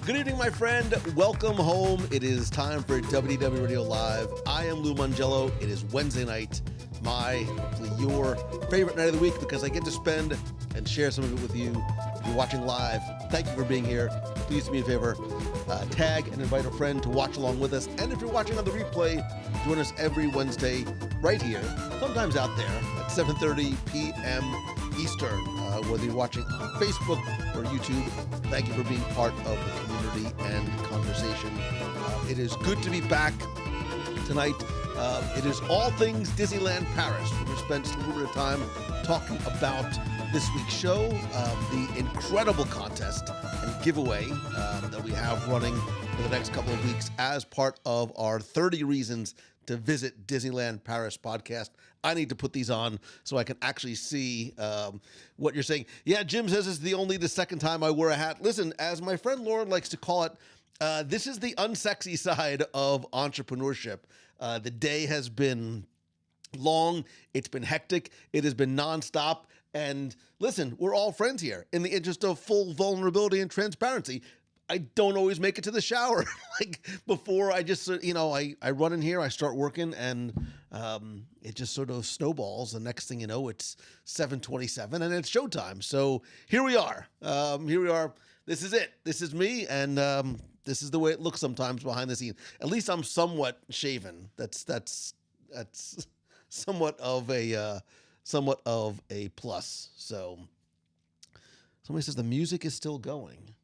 Good evening, my friend. Welcome home. It is time for WDW Radio Live. I am Lou Mangello. It is Wednesday night, hopefully your favorite night of the week, because I get to spend and share some of it with you. If you're watching live, thank you for being here. Please do me a favor, tag and invite a friend to watch along with us. And if you're watching on the replay, join us every Wednesday right here, sometimes out there at 7:30 p.m. Eastern, whether you're watching on Facebook or YouTube. Thank you for being part of the community and conversation. It is good to be back tonight. It is all things Disneyland Paris. We're going to spend a little bit of time talking about this week's show, the incredible contest and giveaway that we have running for the next couple of weeks as part of our 30 Reasons to Visit Disneyland Paris podcast. I need to put these on so I can actually see what you're saying. Yeah, Jim says it's the second time I wear a hat. Listen, as my friend Lauren likes to call it, this is the unsexy side of entrepreneurship. The day has been long. It's been hectic. It has been nonstop. And listen, we're all friends here. In the interest of full vulnerability and transparency, I don't always make it to the shower. Like before, I just, I run in here, I start working, and it just sort of snowballs. The next thing you know, it's 7:27 and it's showtime. So here we are. This is it. This is me. And this is the way it looks sometimes behind the scenes. At least I'm somewhat shaven. That's somewhat of a plus. So somebody says the music is still going.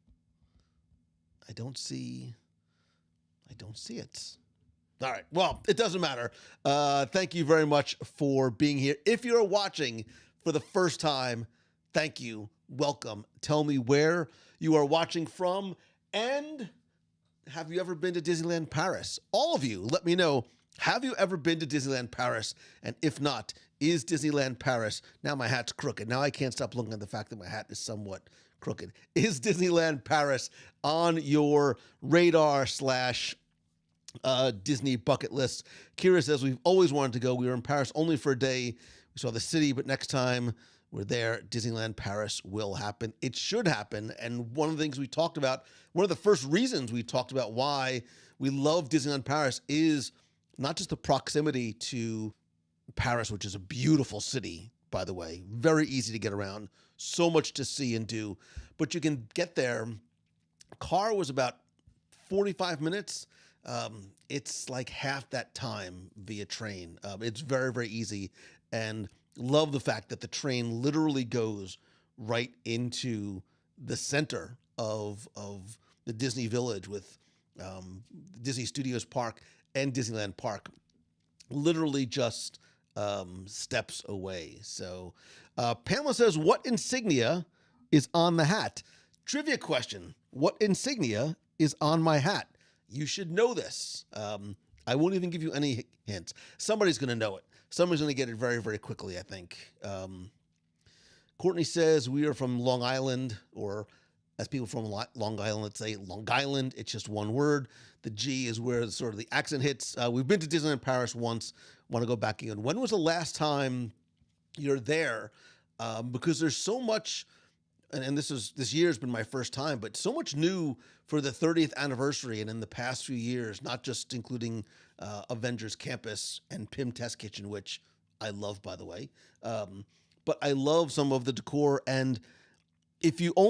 I don't see it. All right. Well, it doesn't matter. Thank you very much for being here. If you're watching for the first time, thank you. Welcome. Tell me where you are watching from, and have you ever been to Disneyland Paris? All of you, let me know. Have you ever been to Disneyland Paris? And if not, is Disneyland Paris, now my hat's crooked. Now I can't stop looking at the fact that my hat is somewhat crooked. Is Disneyland Paris on your radar / Disney bucket list? Kira says, we've always wanted to go. We were in Paris only for a day. We saw the city, but next time we're there, Disneyland Paris will happen. It should happen. And one of the things we talked about, one of the first reasons we talked about why we love Disneyland Paris is not just the proximity to Paris, which is a beautiful city, by the way, very easy to get around, so much to see and do, but you can get there. Car was about 45 minutes. It's like half that time via train. It's very, very easy, and love the fact that the train literally goes right into the center of the Disney Village with Disney Studios Park and Disneyland Park, literally just steps away. So Pamela says, what insignia is on the hat? Trivia question. What insignia is on my hat? You should know this. I won't even give you any hints. Somebody's going to know it. Somebody's going to get it very, very quickly, I think. Courtney says, we are from Long Island, or as people from Long Island, let's say Long Island. It's just one word. The G is where sort of the accent hits. We've been to Disneyland Paris once. Want to go back again. When was the last time you're there? Because there's so much, and this year has been my first time, but so much new for the 30th anniversary and in the past few years, not just including Avengers Campus and Pym Test Kitchen, which I love, by the way. But I love some of the decor. And if you can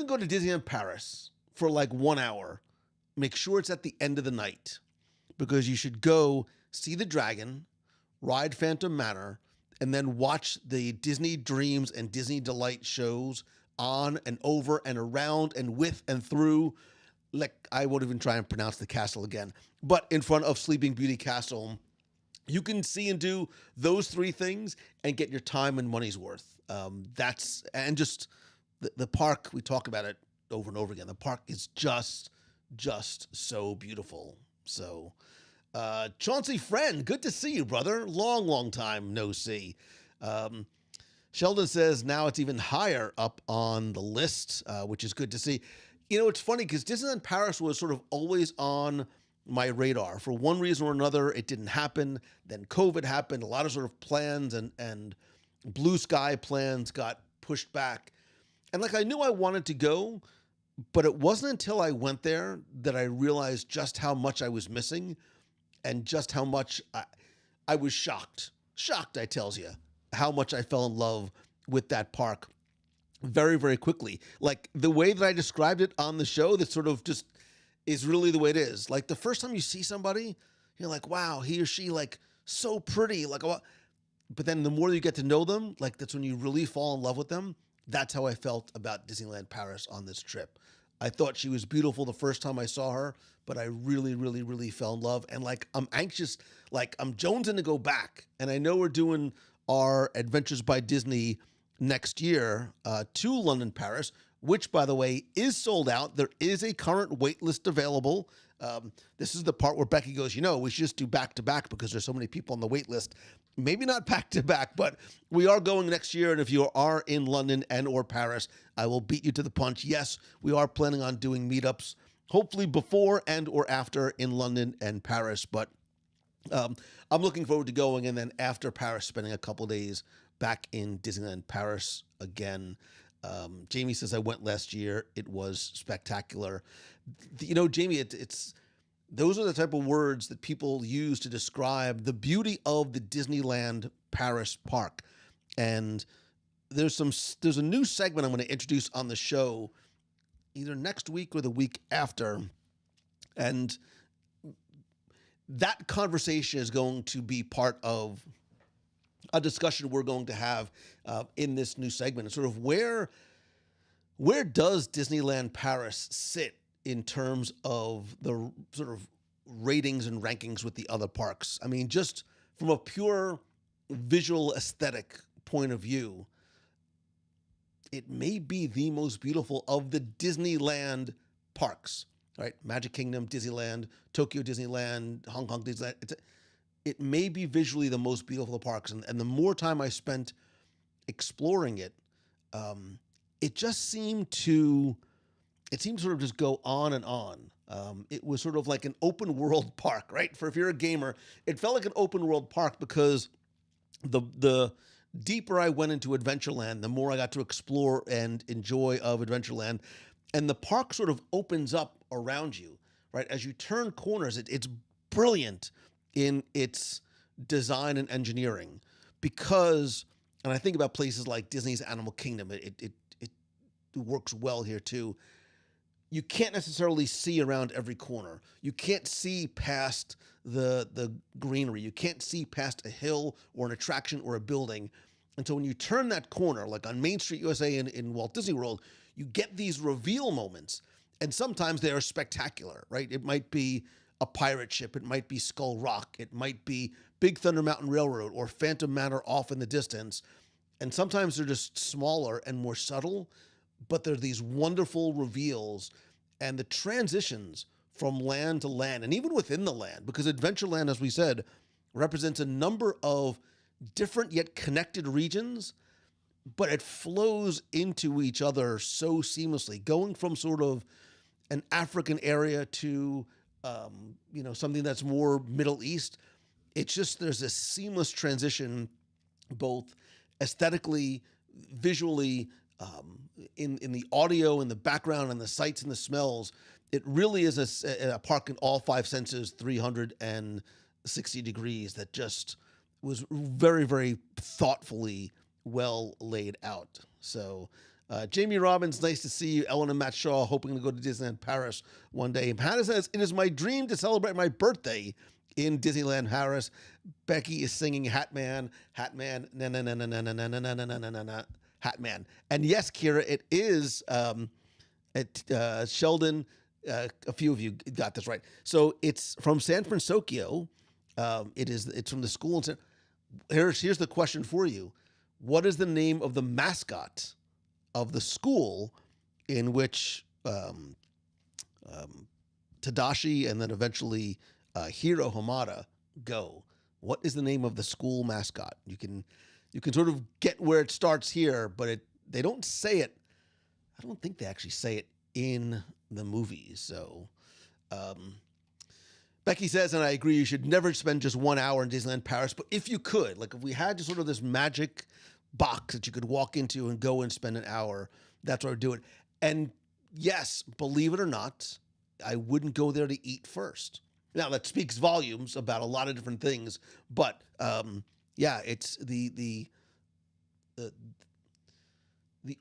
go to Disneyland Paris for like 1 hour, make sure it's at the end of the night, because you should go see the dragon, ride Phantom Manor, and then watch the Disney Dreams and Disney Delight shows on and over and around and with and through. Like, I won't even try and pronounce the castle again, but in front of Sleeping Beauty Castle. You can see and do those three things and get your time and money's worth. And just the park, we talk about it over and over again. The park is just so beautiful. So, Chauncey Friend, good to see you, brother. Long time no see. Sheldon says now it's even higher up on the list, which is good to see. You know, it's funny because Disneyland Paris was sort of always on my radar. For one reason or another, it didn't happen. Then COVID happened. A lot of sort of plans and blue sky plans got pushed back. And like I knew I wanted to go, but it wasn't until I went there that I realized just how much I was missing and just how much I was shocked. Shocked, I tells you, how much I fell in love with that park very, very quickly. Like the way that I described it on the show, that sort of just is really the way it is. Like the first time you see somebody, you're like, wow, he or she, like, so pretty. Like, but then the more you get to know them, like that's when you really fall in love with them. That's how I felt about Disneyland Paris on this trip. I thought she was beautiful the first time I saw her, but I really, really, really fell in love. And like, I'm anxious, like I'm jonesing to go back. And I know we're doing our Adventures by Disney next year to London, Paris, which, by the way, is sold out. There is a current wait list available. This is the part where Becky goes, we should just do back-to-back because there's so many people on the wait list. Maybe not back-to-back, but we are going next year, and if you are in London and or Paris, I will beat you to the punch. Yes, we are planning on doing meetups, hopefully before and or after in London and Paris, but I'm looking forward to going, and then after Paris, spending a couple days back in Disneyland Paris again. Jamie says, I went last year. It was spectacular. Jamie, it's those are the type of words that people use to describe the beauty of the Disneyland Paris park. And there's a new segment I'm going to introduce on the show either next week or the week after. And that conversation is going to be part of a discussion we're going to have in this new segment. It's sort of where does Disneyland Paris sit in terms of the sort of ratings and rankings with the other parks? I mean, just from a pure visual aesthetic point of view, it may be the most beautiful of the Disneyland parks, right? Magic Kingdom, Disneyland, Tokyo Disneyland, Hong Kong Disneyland. It may be visually the most beautiful of the parks. And the more time I spent exploring it, it just seemed to sort of just go on and on. It was sort of like an open world park, right? If you're a gamer, it felt like an open world park because the deeper I went into Adventureland, the more I got to explore and enjoy of Adventureland. And the park sort of opens up around you, right? As you turn corners, it's brilliant in its design and engineering because, and I think about places like Disney's Animal Kingdom, it works well here too. You can't necessarily see around every corner. You can't see past the greenery. You can't see past a hill or an attraction or a building. And so when you turn that corner, like on Main Street USA in Walt Disney World, you get these reveal moments. And sometimes they are spectacular, right? It might be a pirate ship. It might be Skull Rock. It might be Big Thunder Mountain Railroad or Phantom Manor off in the distance. And sometimes they're just smaller and more subtle, but they're these wonderful reveals and the transitions from land to land and even within the land, because Adventureland, as we said, represents a number of different yet connected regions, but it flows into each other so seamlessly, going from sort of an African area to something that's more Middle East. It's just, there's this seamless transition, both aesthetically, visually, in the audio, in the background, and the sights and the smells. It really is a park in all five senses, 360 degrees, that just was very, very thoughtfully well laid out. So Jamie Robbins, nice to see you. Ellen and Matt Shaw, hoping to go to Disneyland Paris one day. Hannah says, it is my dream to celebrate my birthday in Disneyland Paris. Becky is singing Hatman, Hatman, na na na na na na na na na na na na Hatman. And yes, Kira, it is Sheldon. A few of you got this right. So it's from San Francisco. It's from the school. Here's the question for you. What is the name of the mascot of the school in which Tadashi and then eventually Hiro Hamada go? What is the name of the school mascot? You can sort of get where it starts here, but they don't say it. I don't think they actually say it in the movies. So Becky says, and I agree, you should never spend just 1 hour in Disneyland Paris, but if you could, like if we had just sort of this magic box that you could walk into and go and spend an hour, That's where I would do it. And yes, believe it or not, I wouldn't go there to eat first. Now that speaks volumes about a lot of different things, but yeah, it's the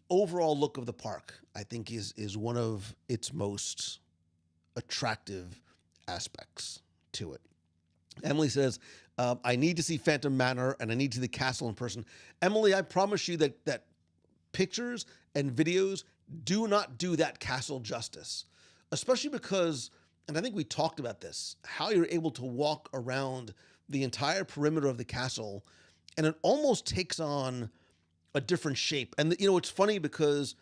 overall look of the park, I think, is one of its most attractive aspects to it. Emily says, I need to see Phantom Manor and I need to see the castle in person. Emily, I promise you that pictures and videos do not do that castle justice, especially because, and I think we talked about this, how you're able to walk around the entire perimeter of the castle, and it almost takes on a different shape. And, it's funny because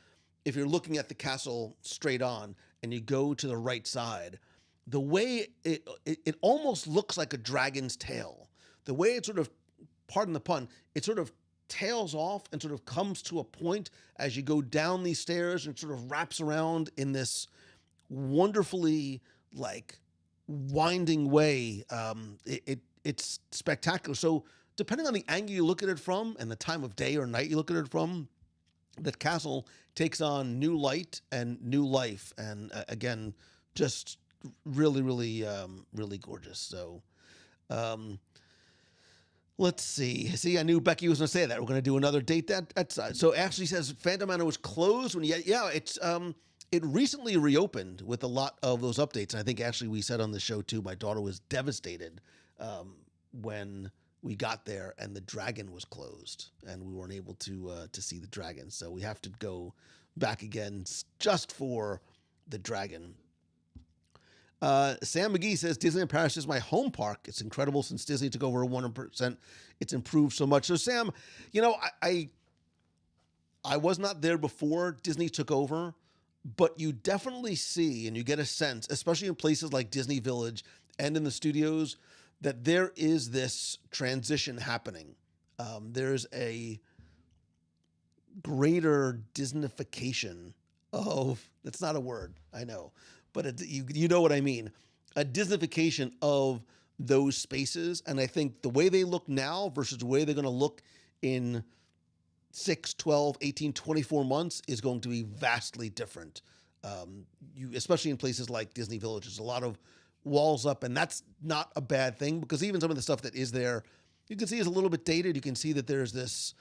if you're looking at the castle straight on and you go to the right side, the way it almost looks like a dragon's tail. The way it sort of, pardon the pun, it sort of tails off and sort of comes to a point as you go down these stairs and sort of wraps around in this wonderfully winding way. It's spectacular. So depending on the angle you look at it from and the time of day or night you look at it from, that castle takes on new light and new life. And again, just really, really, really gorgeous. So, let's see. See, I knew Becky was going to say that. We're going to do another date that side. So Ashley says Phantom Manor was closed when it's it recently reopened with a lot of those updates. And I think Ashley, we said on the show too, my daughter was devastated when we got there and the dragon was closed and we weren't able to see the dragon. So we have to go back again just for the dragon. Sam McGee says Disneyland Paris is my home park. It's incredible since Disney took over 100%. It's improved so much. So Sam, I was not there before Disney took over, but you definitely see and you get a sense, especially in places like Disney Village and in the studios, that there is this transition happening. There's a greater Disneyfication of, that's not a word, I know, but you know what I mean, a Disneyfication of those spaces. And I think the way they look now versus the way they're going to look in 6, 12, 18, 24 months is going to be vastly different. Especially in places like Disney Village, there's a lot of walls up, and that's not a bad thing because even some of the stuff that is there, you can see is a little bit dated. You can see that there's this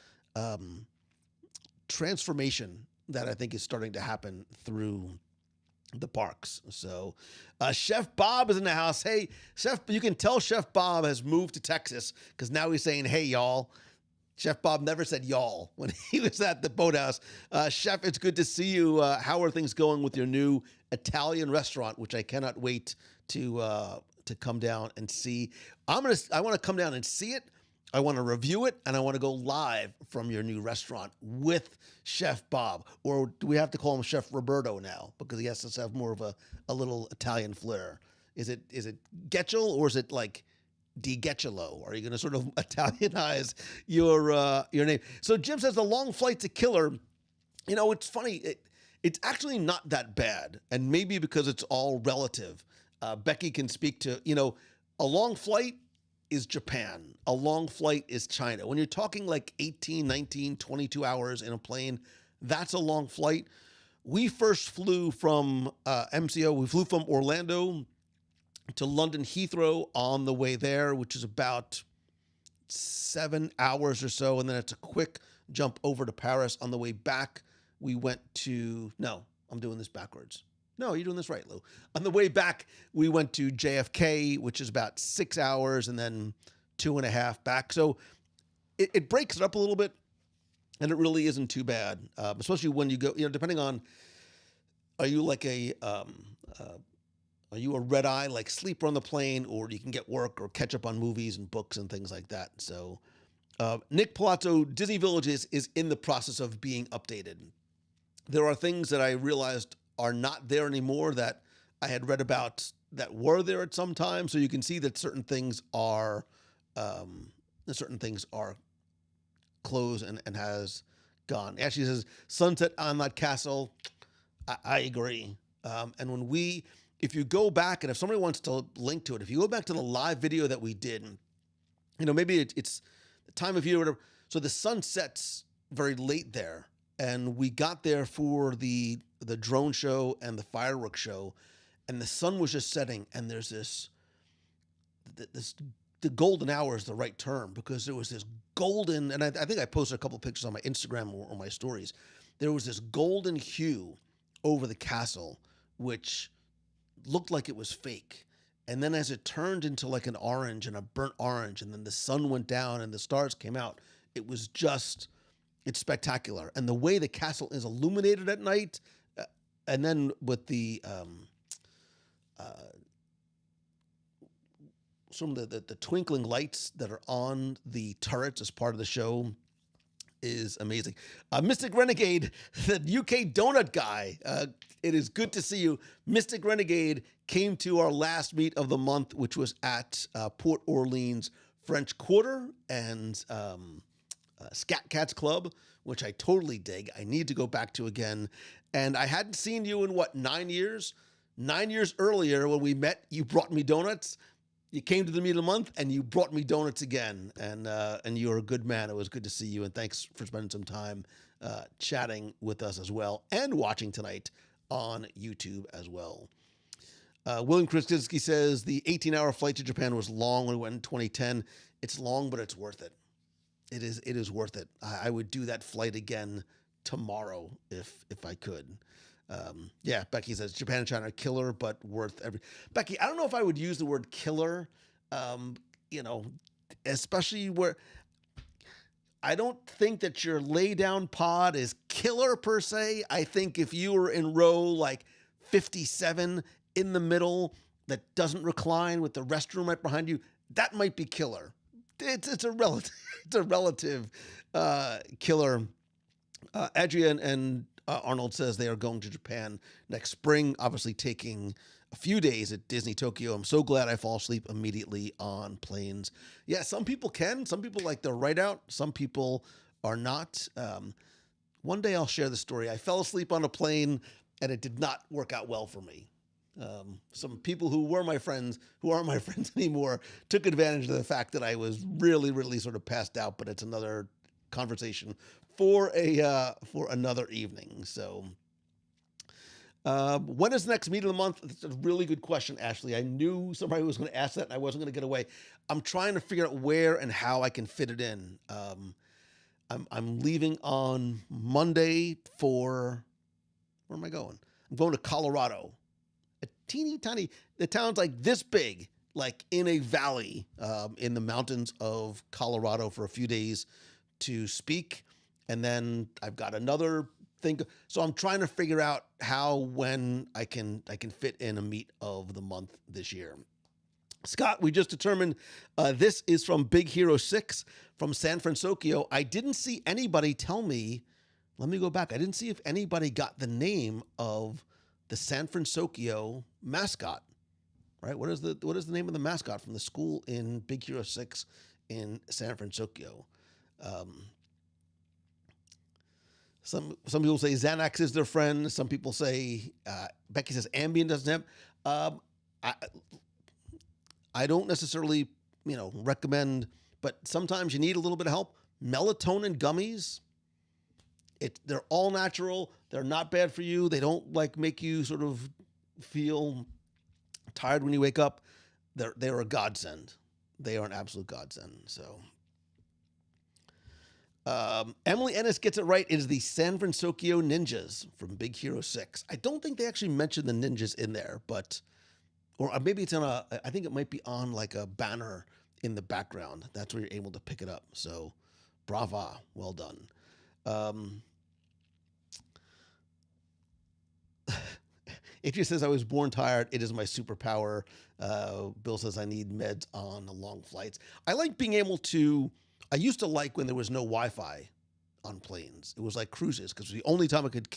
transformation that I think is starting to happen through the parks. So Chef Bob is in the house. Hey, Chef, you can tell Chef Bob has moved to Texas because now he's saying, hey, y'all. Chef Bob never said y'all when he was at the boathouse. Chef, it's good to see you. How are things going with your new Italian restaurant, which I cannot wait to come down and see. I want to come down and see it. I want to review it, and I want to go live from your new restaurant with Chef Bob. Or do we have to call him Chef Roberto now because he has to have more of a little Italian flair? Is it Getchel or is it like Di Getchelo? Are you going to sort of Italianize your name? So Jim says the long flight's a killer. It's funny. It's actually not that bad, and maybe because it's all relative. Becky can speak to, a long flight is Japan. A long flight is China. When you're talking like 18, 19, 22 hours in a plane, that's a long flight. We first flew from MCO. We flew from Orlando to London Heathrow on the way there, which is about 7 hours or so. And then it's a quick jump over to Paris. On the way back, we went to, no, I'm doing this backwards. No, you're doing this right, Lou. On the way back, we went to JFK, which is about 6 hours, and then 2.5 back. So it breaks it up a little bit, and it really isn't too bad, especially when you go, depending on, are you like are you a red eye, like sleeper on the plane, or you can get work or catch up on movies and books and things like that. So Nick Palazzo, Disney Village is in the process of being updated. There are things that I realized are not there anymore that I had read about that were there at some time. So you can see that certain things are closed and has gone. Ashley says, sunset on that castle. I agree. And if you go back, and if somebody wants to link to it, if you go back to the live video that we did, maybe it's the time of year or whatever. So the sun sets very late there. and we got there for the drone show and the fireworks show, and the sun was just setting, and there's this the golden hour is the right term, because there was this golden, and I think I posted a couple of pictures on my Instagram or my stories. There was this golden hue over the castle, which looked like it was fake. And then as it turned into like an orange and a burnt orange, and then the sun went down and the stars came out, it's spectacular. And the way the castle is illuminated at night, and then with the some of the twinkling lights that are on the turrets as part of the show is amazing. Mystic Renegade, the UK donut guy. It is good to see you. Mystic Renegade came to our last meet of the month, which was at Port Orleans French Quarter and Scat Cats Club, which I totally dig. I need to go back to again. And I hadn't seen you in 9 years? 9 years earlier when we met, you brought me donuts. You came to the meet of the month and you brought me donuts again. And you're a good man. It was good to see you. And thanks for spending some time chatting with us as well, and watching tonight on YouTube as well. William Krasinski says the 18-hour flight to Japan was long when we went in 2010. It's long, but it's worth it. It is worth it. I would do that flight again tomorrow if I could. Yeah, Becky says Japan and China are killer, but worth every. Becky, I don't know if I would use the word killer, especially where I don't think that your lay down pod is killer per se. I think if you were in row like 57 in the middle that doesn't recline with the restroom right behind you, that might be killer. It's a relative killer. Adrian and Arnold says they are going to Japan next spring, obviously taking a few days at Disney Tokyo. I'm so glad I fall asleep immediately on planes. Yeah, some people can. Some people like the right out. Some people are not. One day I'll share the story. I fell asleep on a plane, and it did not work out well for me. Some people who were my friends, who aren't my friends anymore, took advantage of the fact that I was really, really sort of passed out, but it's another conversation for another evening. So when is the next meet of the month? That's a really good question, Ashley. I knew somebody was going to ask that, and I wasn't going to get away. I'm trying to figure out where and how I can fit it in. I'm leaving on Monday for, where am I going? I'm going to Colorado. A teeny tiny, the town's like this big, like in a valley in the mountains of Colorado for a few days to speak. And then I've got another thing. So I'm trying to figure out when I can fit in a meet of the month this year. Scott, we just determined this is from Big Hero 6 from San Francisco. I didn't see anybody tell me, let me go back. I didn't see if anybody got the name of the San Francisco mascot, right? What is the name of the mascot from the school in Big Hero 6 in San Francisco? Some people say Xanax is their friend. Some people say, Becky says Ambien doesn't have. I don't necessarily, recommend, but sometimes you need a little bit of help. Melatonin gummies. They're all natural. They're not bad for you. They don't make you sort of feel tired when you wake up. They're a godsend. They are an absolute godsend. So. Emily Ennis gets it right. It is the San Francisco Ninjas from Big Hero 6. I don't think they actually mentioned the ninjas in there, or maybe it's I think it might be on like a banner in the background. That's where you're able to pick it up. So, brava. Well done. It just says I was born tired. It is my superpower. Bill says I need meds on the long flights. I like being able to. I used to like when there was no Wi-Fi on planes. It was like cruises because it was the only time I could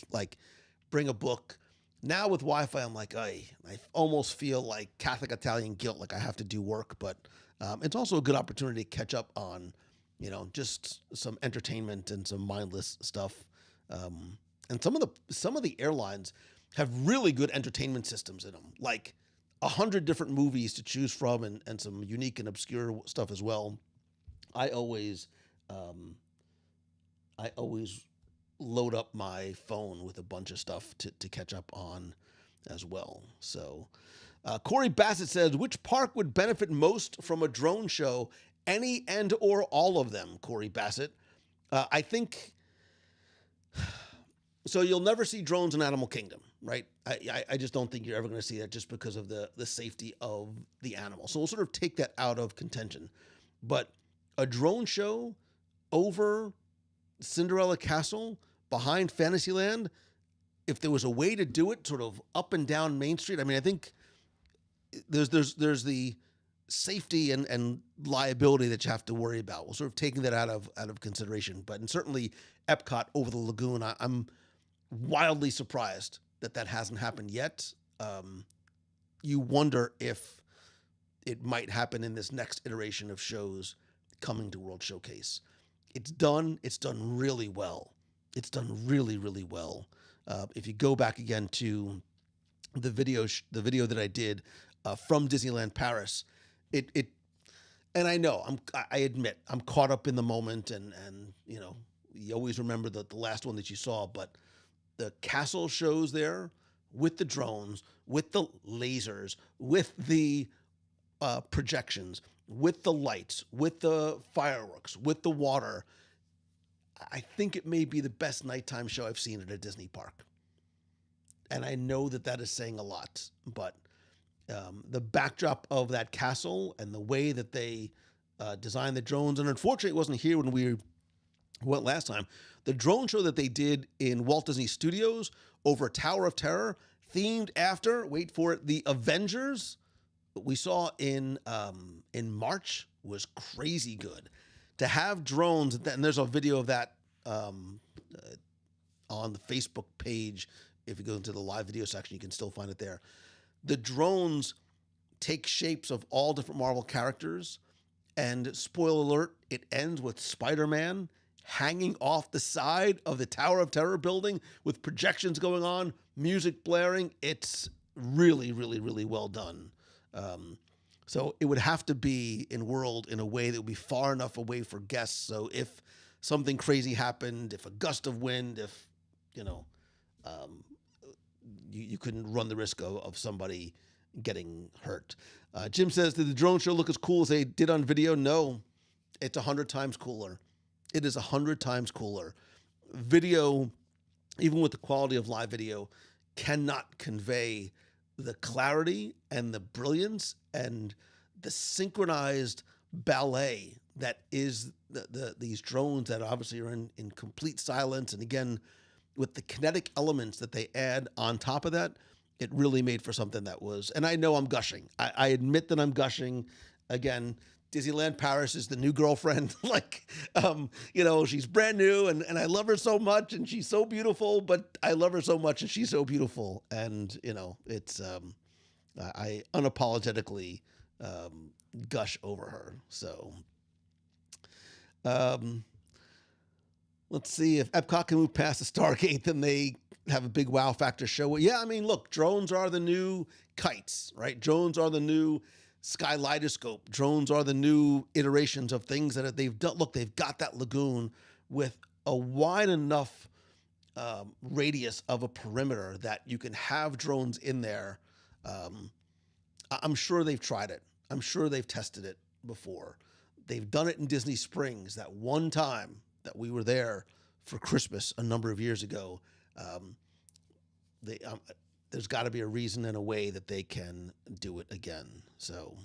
bring a book. Now with Wi-Fi, I'm like, I almost feel like Catholic Italian guilt, like I have to do work. But it's also a good opportunity to catch up on, just some entertainment and some mindless stuff. And some of the airlines have really good entertainment systems in them, like 100 different movies to choose from, and some unique and obscure stuff as well. I always load up my phone with a bunch of stuff to catch up on as well. So Corey Bassett says, which park would benefit most from a drone show? Any and or all of them, Corey Bassett. I think, so you'll never see drones in Animal Kingdom, right? I just don't think you're ever going to see that just because of the safety of the animal. So we'll sort of take that out of contention. But a drone show over Cinderella Castle behind Fantasyland, if there was a way to do it sort of up and down Main Street, I mean, I think there's the safety and liability that you have to worry about. We're sort of taking that out of consideration. But and certainly Epcot over the lagoon, I'm wildly surprised that hasn't happened yet. You wonder if it might happen in this next iteration of shows coming to World Showcase. It's done really well. It's done really, really well. If you go back again to the video that I did from Disneyland Paris, it and I know I admit I'm caught up in the moment, and you know, you always remember the last one that you saw, but the castle shows there with the drones, with the lasers, with the projections, with the lights, with the fireworks, with the water. I think it may be the best nighttime show I've seen at a Disney park. And I know that is saying a lot, but the backdrop of that castle and the way that they designed the drones, and unfortunately it wasn't here when we went last time, the drone show that they did in Walt Disney Studios over Tower of Terror, themed after, wait for it, the Avengers, we saw in March, was crazy good. To have drones, and there's a video of that on the Facebook page. If you go into the live video section, you can still find it there. The drones take shapes of all different Marvel characters, and spoiler alert, it ends with Spider-Man hanging off the side of the Tower of Terror building with projections going on, music blaring. It's really, really, really well done. So it would have to be in world in a way that would be far enough away for guests. So if something crazy happened, if a gust of wind, if, you know, you couldn't run the risk of somebody getting hurt. Jim says, did the drone show look as cool as they did on video? No, it's 100 times cooler. It is 100 times cooler. Video, even with the quality of live video, cannot convey the clarity and the brilliance and the synchronized ballet that is these drones that obviously are in complete silence. And again, with the kinetic elements that they add on top of that, it really made for something that was, and I know I'm gushing. I admit that I'm gushing. Again, Disneyland Paris is the new girlfriend. Like, you know, she's brand new and I love her so much and she's so beautiful, but I love her so much and she's so beautiful. And, you know, it's, I unapologetically gush over her. So, let's see if Epcot can move past the Stargate, then they have a big wow factor show. Well, yeah, I mean, look, drones are the new kites, right? Drones are the new Skylidoscope. Drones are the new iterations of things that they've done. Look, they've got that lagoon with a wide enough radius of a perimeter that you can have drones in there. I'm sure they've tried it. I'm sure they've tested it before. They've done it in Disney Springs that one time that we were there for Christmas a number of years ago. There's got to be a reason and a way that they can do it again. So,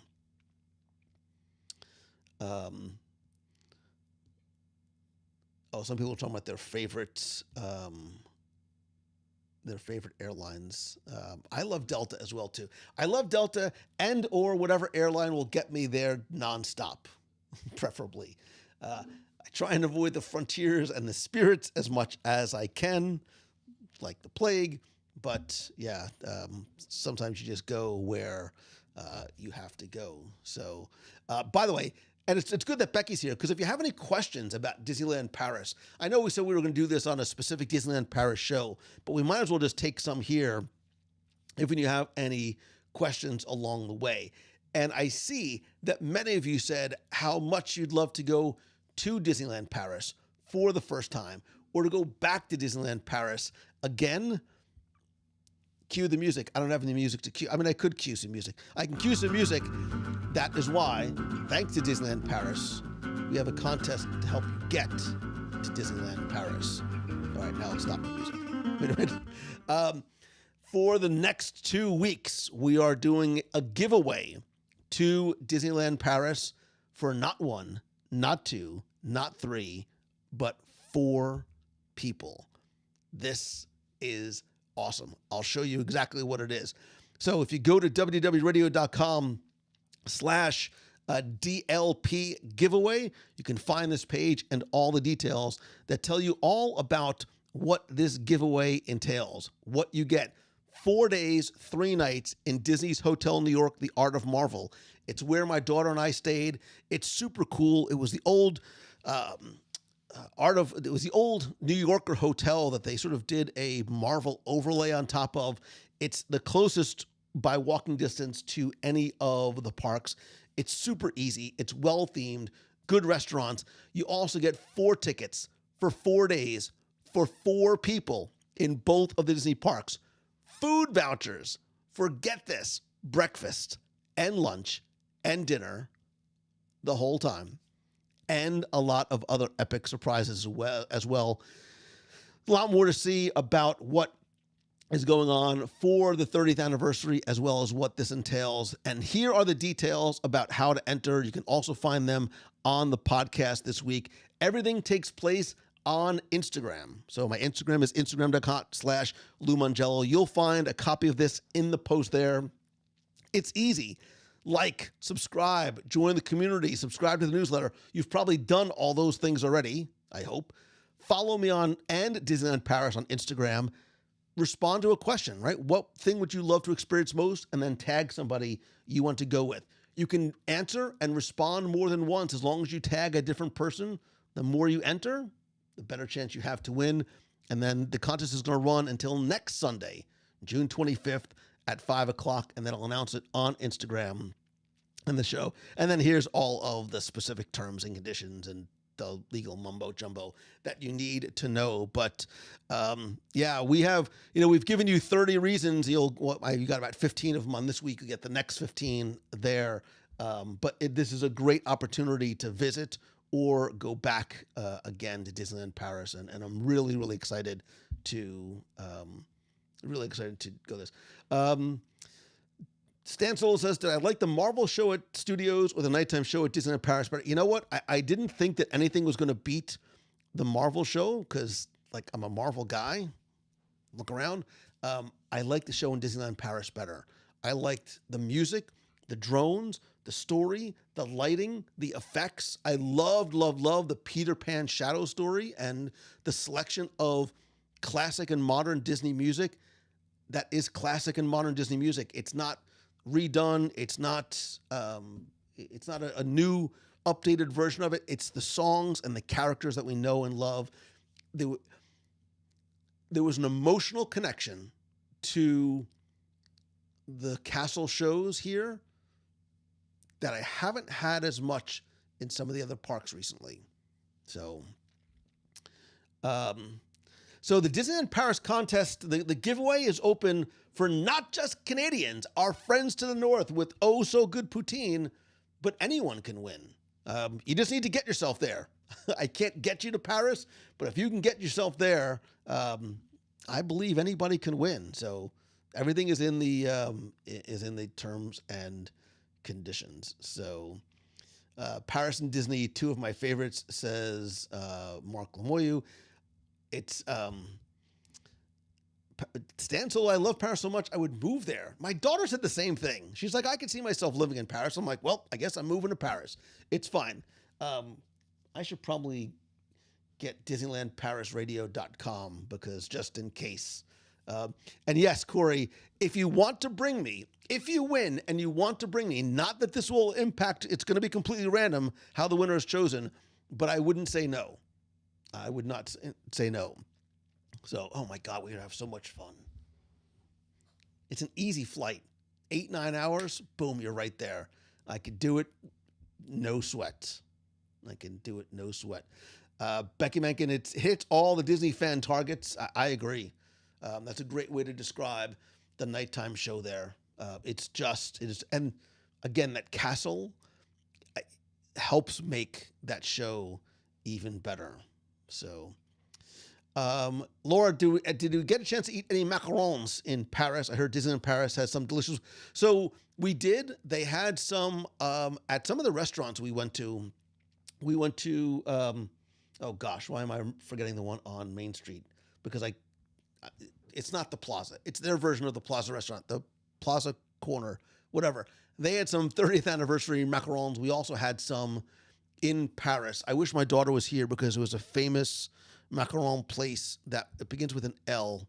some people are talking about their favorite airlines. I love Delta as well too. I love Delta and or whatever airline will get me there nonstop, preferably. I try and avoid the Frontiers and the Spirits as much as I can, like the plague. But yeah, sometimes you just go where you have to go. So, by the way, and it's good that Becky's here, because if you have any questions about Disneyland Paris, I know we said we were going to do this on a specific Disneyland Paris show, but we might as well just take some here if you have any questions along the way. And I see that many of you said how much you'd love to go to Disneyland Paris for the first time. or to go back to Disneyland Paris again, cue the music. I don't have any music to cue. I mean, I could cue some music. I can cue some music. That is why, thanks to Disneyland Paris, we have a contest to help you get to Disneyland Paris. All right, now let's stop the music. Wait a minute. For the next 2 weeks, we are doing a giveaway to Disneyland Paris for not 1, not 2, not 3, but 4 people. This is awesome. I'll show you exactly what it is. So if you go to www.com/DLP giveaway, you can find this page and all the details that tell you all about what this giveaway entails, what you get. 4 days, 3 nights in Disney's Hotel New York, the Art of Marvel. It's where my daughter and I stayed. It's super cool. It was the old it was the old New Yorker hotel that they sort of did a Marvel overlay on top of. It's the closest by walking distance to any of the parks. It's super easy. It's well themed, good restaurants. You also get 4 tickets for 4 days for 4 people in both of the Disney parks. Food vouchers for, get this, breakfast and lunch and dinner the whole time, and a lot of other epic surprises as well. A lot more to see about what is going on for the 30th anniversary, as well as what this entails. And here are the details about how to enter. You can also find them on the podcast this week. Everything takes place on Instagram. So my Instagram is instagram.com/Lou Mongello. You'll find a copy of this in the post there. It's easy. Like, subscribe, join the community, subscribe to the newsletter. You've probably done all those things already, I hope. Follow me on and Disneyland Paris on Instagram. Respond to a question, right? What thing would you love to experience most? And then tag somebody you want to go with. You can answer and respond more than once as long as you tag a different person. The more you enter, the better chance you have to win. And then the contest is going to run until next Sunday, June 25th at 5 o'clock, and then I'll announce it on Instagram and the show. And then here's all of the specific terms and conditions and the legal mumbo jumbo that you need to know. But yeah, we have, we've given you 30 reasons. You got about 15 of them on this week. You get the next 15 there. But this is a great opportunity to visit or go back again to Disneyland Paris. And I'm really, really excited to go this. Stan Solo says, did I like the Marvel show at Studios or the nighttime show at Disneyland Paris? But you know what? I didn't think that anything was going to beat the Marvel show because, I'm a Marvel guy. Look around. I liked the show in Disneyland Paris better. I liked the music, the drones, the story, the lighting, the effects. I loved the Peter Pan shadow story and the selection of classic and modern Disney music that is classic and modern Disney music. It's not redone. It's not a new updated version of it. It's the songs and the characters that we know and love. There was an emotional connection to the castle shows here that I haven't had as much in some of the other parks recently. So the Disneyland Paris contest, the giveaway is open for not just Canadians, our friends to the north with oh so good poutine, but anyone can win. You just need to get yourself there. I can't get you to Paris, but if you can get yourself there, I believe anybody can win. So everything is in the terms and conditions. So Paris and Disney, 2 of my favorites, says Mark Lamoyu. It's Stan Solo, I love Paris so much, I would move there. My daughter said the same thing. She's like, I could see myself living in Paris. I'm like, well, I guess I'm moving to Paris. It's fine. I should probably get DisneylandParisRadio.com because just in case. And yes, Corey, if you want to bring me, if you win and you want to bring me, not that this will impact, it's going to be completely random how the winner is chosen, but I wouldn't say no. I would not say no. So, oh my God, we're going to have so much fun. It's an easy flight. 8-9 hours, boom, you're right there. I could do it, no sweat. Becky Mankin, it hits all the Disney fan targets. I agree. That's a great way to describe the nighttime show there. It is, and again, that castle helps make that show even better. So, Laura, did you get a chance to eat any macarons in Paris? I heard Disneyland Paris has some delicious. So we did. They had some at some of the restaurants we went to. We went to. Oh gosh, why am I forgetting the one on Main Street? Because it's not the Plaza. It's their version of the Plaza restaurant, the Plaza Corner, whatever. They had some 30th anniversary macarons. We also had some in Paris. I wish my daughter was here because it was a famous macaron place that it begins with an L.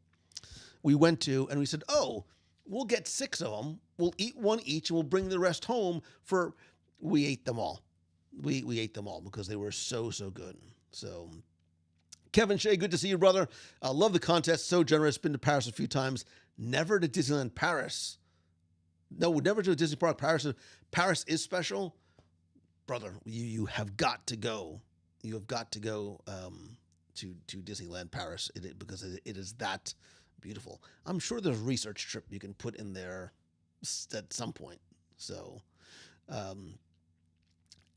We went to and we said, "Oh, we'll get 6 of them. We'll eat one each and we'll bring the rest home." We ate them all. We ate them all because they were so good. So, Kevin Shea, good to see you, brother. Love the contest. So generous. Been to Paris a few times. Never to Disneyland Paris. No, never to a Disney park. Paris is special, brother. You have got to go. You have got to go to Disneyland Paris because it is that beautiful. I'm sure there's a research trip you can put in there at some point. So.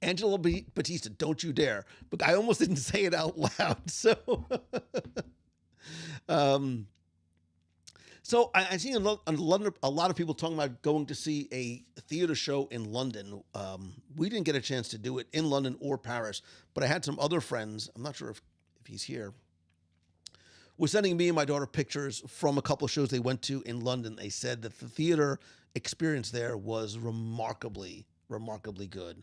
Angela Batista, don't you dare. But I almost didn't say it out loud. So, I see a lot of people talking about going to see a theater show in London. We didn't get a chance to do it in London or Paris, but I had some other friends. I'm not sure if he's here. Was sending me and my daughter pictures from a couple of shows they went to in London. They said that the theater experience there was remarkably good.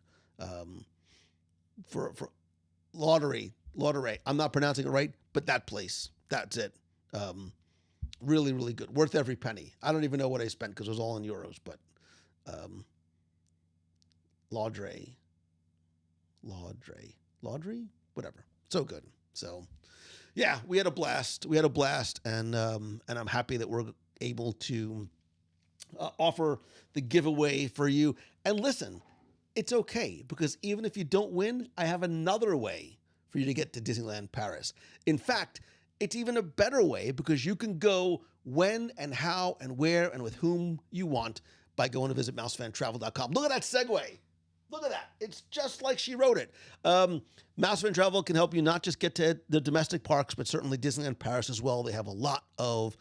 For Lauderay, I'm not pronouncing it right, but that place, that's it. Really good, worth every penny. I don't even know what I spent because it was all in euros, but Lauderay, whatever, so good. So yeah, we had a blast, and I'm happy that we're able to offer the giveaway for you. And listen, it's okay, because even if you don't win, I have another way for you to get to Disneyland Paris. In fact, it's even a better way because you can go when and how and where and with whom you want by going to visit mousefantravel.com. Look at that segue. Look at that. It's just like she wrote it. Mousefan Travel can help you not just get to the domestic parks, but certainly Disneyland Paris as well. They have a lot of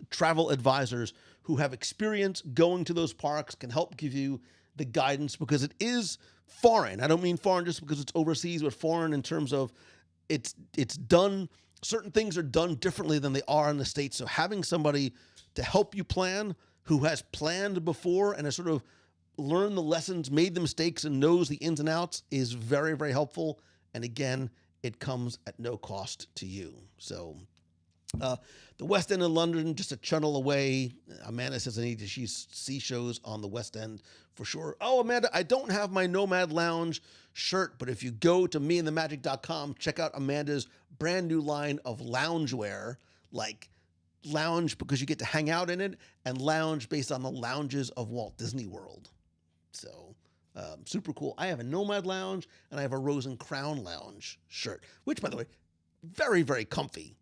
travel advisors who have experience going to those parks, can help give you the guidance because it is foreign. I don't mean foreign just because it's overseas, but foreign in terms of it's done. Certain things are done differently than they are in the States. So having somebody to help you plan who has planned before and has sort of learned the lessons, made the mistakes, and knows the ins and outs is very, very helpful. And again, it comes at no cost to you. So the West End of London, just a channel away. Amanda says I need to see shows on the West End for sure. Oh, Amanda, I don't have my Nomad Lounge shirt, but if you go to meandthemagic.com, check out Amanda's brand new line of loungewear, like lounge because you get to hang out in it, and lounge based on the lounges of Walt Disney World. So super cool. I have a Nomad Lounge and I have a Rose and Crown Lounge shirt, which, by the way, very, very comfy.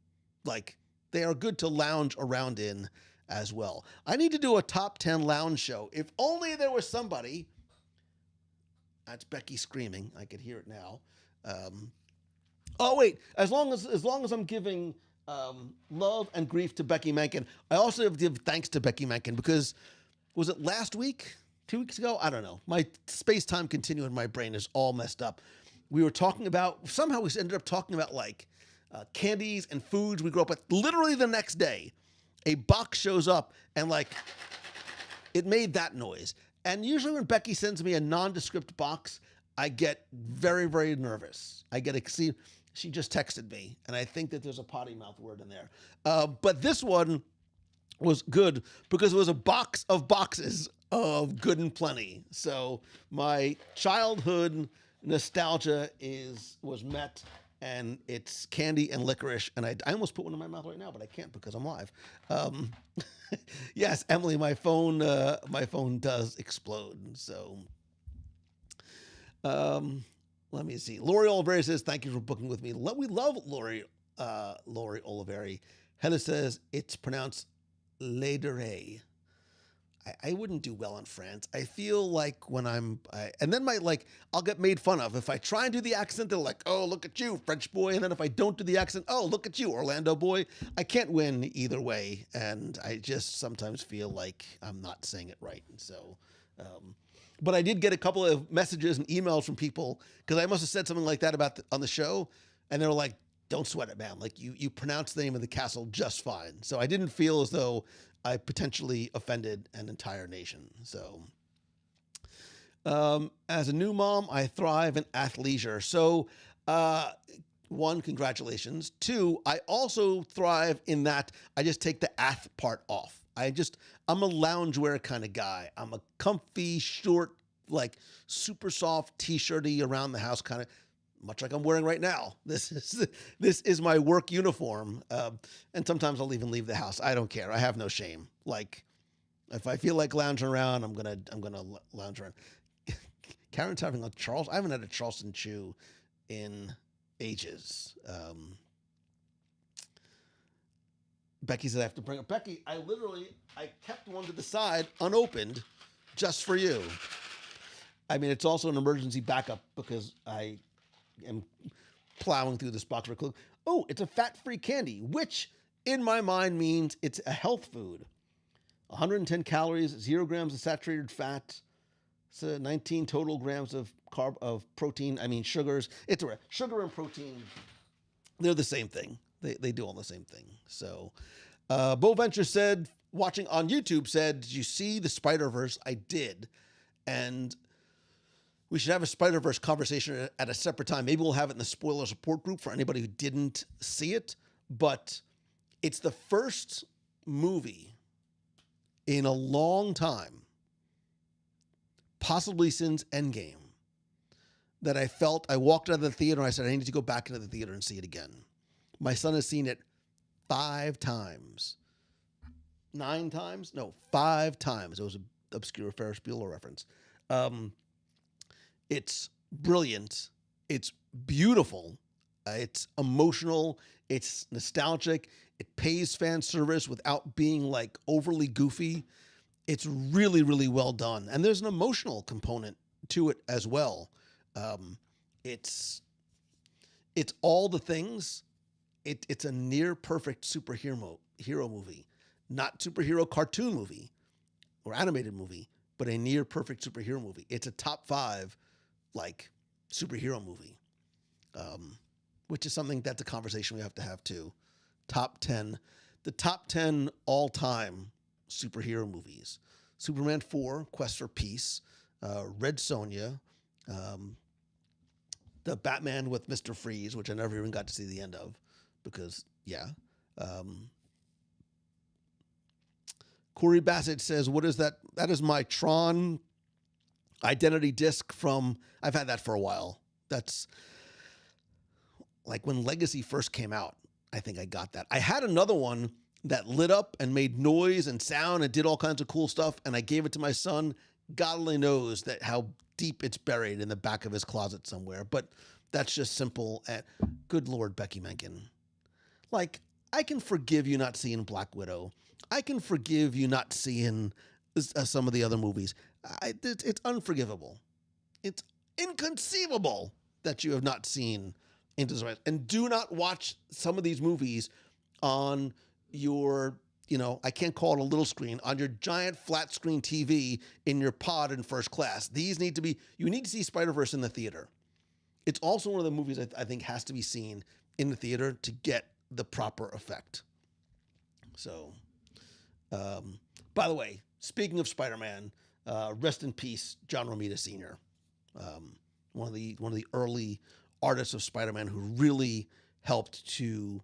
Like, they are good to lounge around in as well. I need to do a top 10 lounge show. If only there was somebody. That's Becky screaming. I could hear it now. Oh wait, as long as I'm giving love and grief to Becky Mankin, I also have to give thanks to Becky Mankin because was it last week? 2 weeks ago? I don't know. My space-time continuum in my brain is all messed up. We were talking about, somehow we ended up talking about like candies and foods we grew up with. Literally the next day, a box shows up and like it made that noise. And usually when Becky sends me a nondescript box, I get very, very nervous. I get exceeded. She just texted me, and I think that there's a potty mouth word in there. But this one was good because it was a box of boxes of Good and Plenty. So my childhood nostalgia was met, and it's candy and licorice. And I almost put one in my mouth right now, but I can't because I'm live. Yes, Emily, my phone does explode. So, Let me see. Lori Oliveri says, thank you for booking with me. We love Lori Oliveri. Heather says, it's pronounced Ledere. I wouldn't do well in France. I feel like when and then I'll get made fun of. If I try and do the accent, they're like, oh, look at you, French boy. And then if I don't do the accent, oh, look at you, Orlando boy. I can't win either way. And I just sometimes feel like I'm not saying it right. And so, but I did get a couple of messages and emails from people because I must have said something like that on the show. And they were like, don't sweat it, man. Like you pronounce the name of the castle just fine. So I didn't feel as though I potentially offended an entire nation. So, as a new mom, I thrive in athleisure. So, one, congratulations. Two, I also thrive in that I just take the ath part off. I'm a loungewear kind of guy. I'm a comfy, short, like super soft t-shirty around the house kind of, much like I'm wearing right now. This is my work uniform. And sometimes I'll even leave the house. I don't care. I have no shame. Like if I feel like lounging around, I'm going to lounge around. Karen's having a I haven't had a Charleston Chew in ages. Becky said I have to bring it. Becky, I kept one to the side unopened just for you. I mean, it's also an emergency backup because I am plowing through this box. Oh, it's a fat-free candy, which in my mind means it's a health food. 110 calories, 0 grams of saturated fat, so 19 total grams of protein. I mean, sugars. It's sugar and protein. They're the same thing. They do all the same thing. So, Bo Venture said, watching on YouTube, said, did you see the Spider-Verse? I did. And we should have a Spider-Verse conversation at a separate time. Maybe we'll have it in the spoiler support group for anybody who didn't see it. But it's the first movie in a long time, possibly since Endgame, that I walked out of the theater and I said, I need to go back into the theater and see it again. My son has seen it 5 times. 9 times? No, 5 times. It was an obscure Ferris Bueller reference. It's brilliant. It's beautiful. It's emotional. It's nostalgic. It pays fan service without being like overly goofy. It's really, really well done. And there's an emotional component to it as well. It's all the things. It's a near perfect hero movie, not superhero cartoon movie or animated movie, but a near perfect superhero movie. It's a top 5 like superhero movie, which is something that's a conversation we have to have too. The top 10 all time superhero movies: Superman 4, Quest for Peace, Red Sonja, the Batman with Mr. Freeze, which I never even got to see the end of because, yeah. Corey Bassett says, what is that? That is my Tron identity disc from, I've had that for a while. That's like when Legacy first came out. I think I got that. I had another one that lit up and made noise and sound and did all kinds of cool stuff. And I gave it to my son. God only knows that how deep it's buried in the back of his closet somewhere. But that's just simple. Good Lord, Becky Menken. Like, I can forgive you not seeing Black Widow. I can forgive you not seeing some of the other movies. It's unforgivable. It's inconceivable that you have not seen Into the Spider-Man. And do not watch some of these movies on your, I can't call it a little screen, on your giant flat screen TV in your pod in first class. You need to see Spider-Verse in the theater. It's also one of the movies I think has to be seen in the theater to get the proper effect. So, by the way, speaking of Spider-Man, rest in peace, John Romita Sr., one of the early artists of Spider-Man who really helped to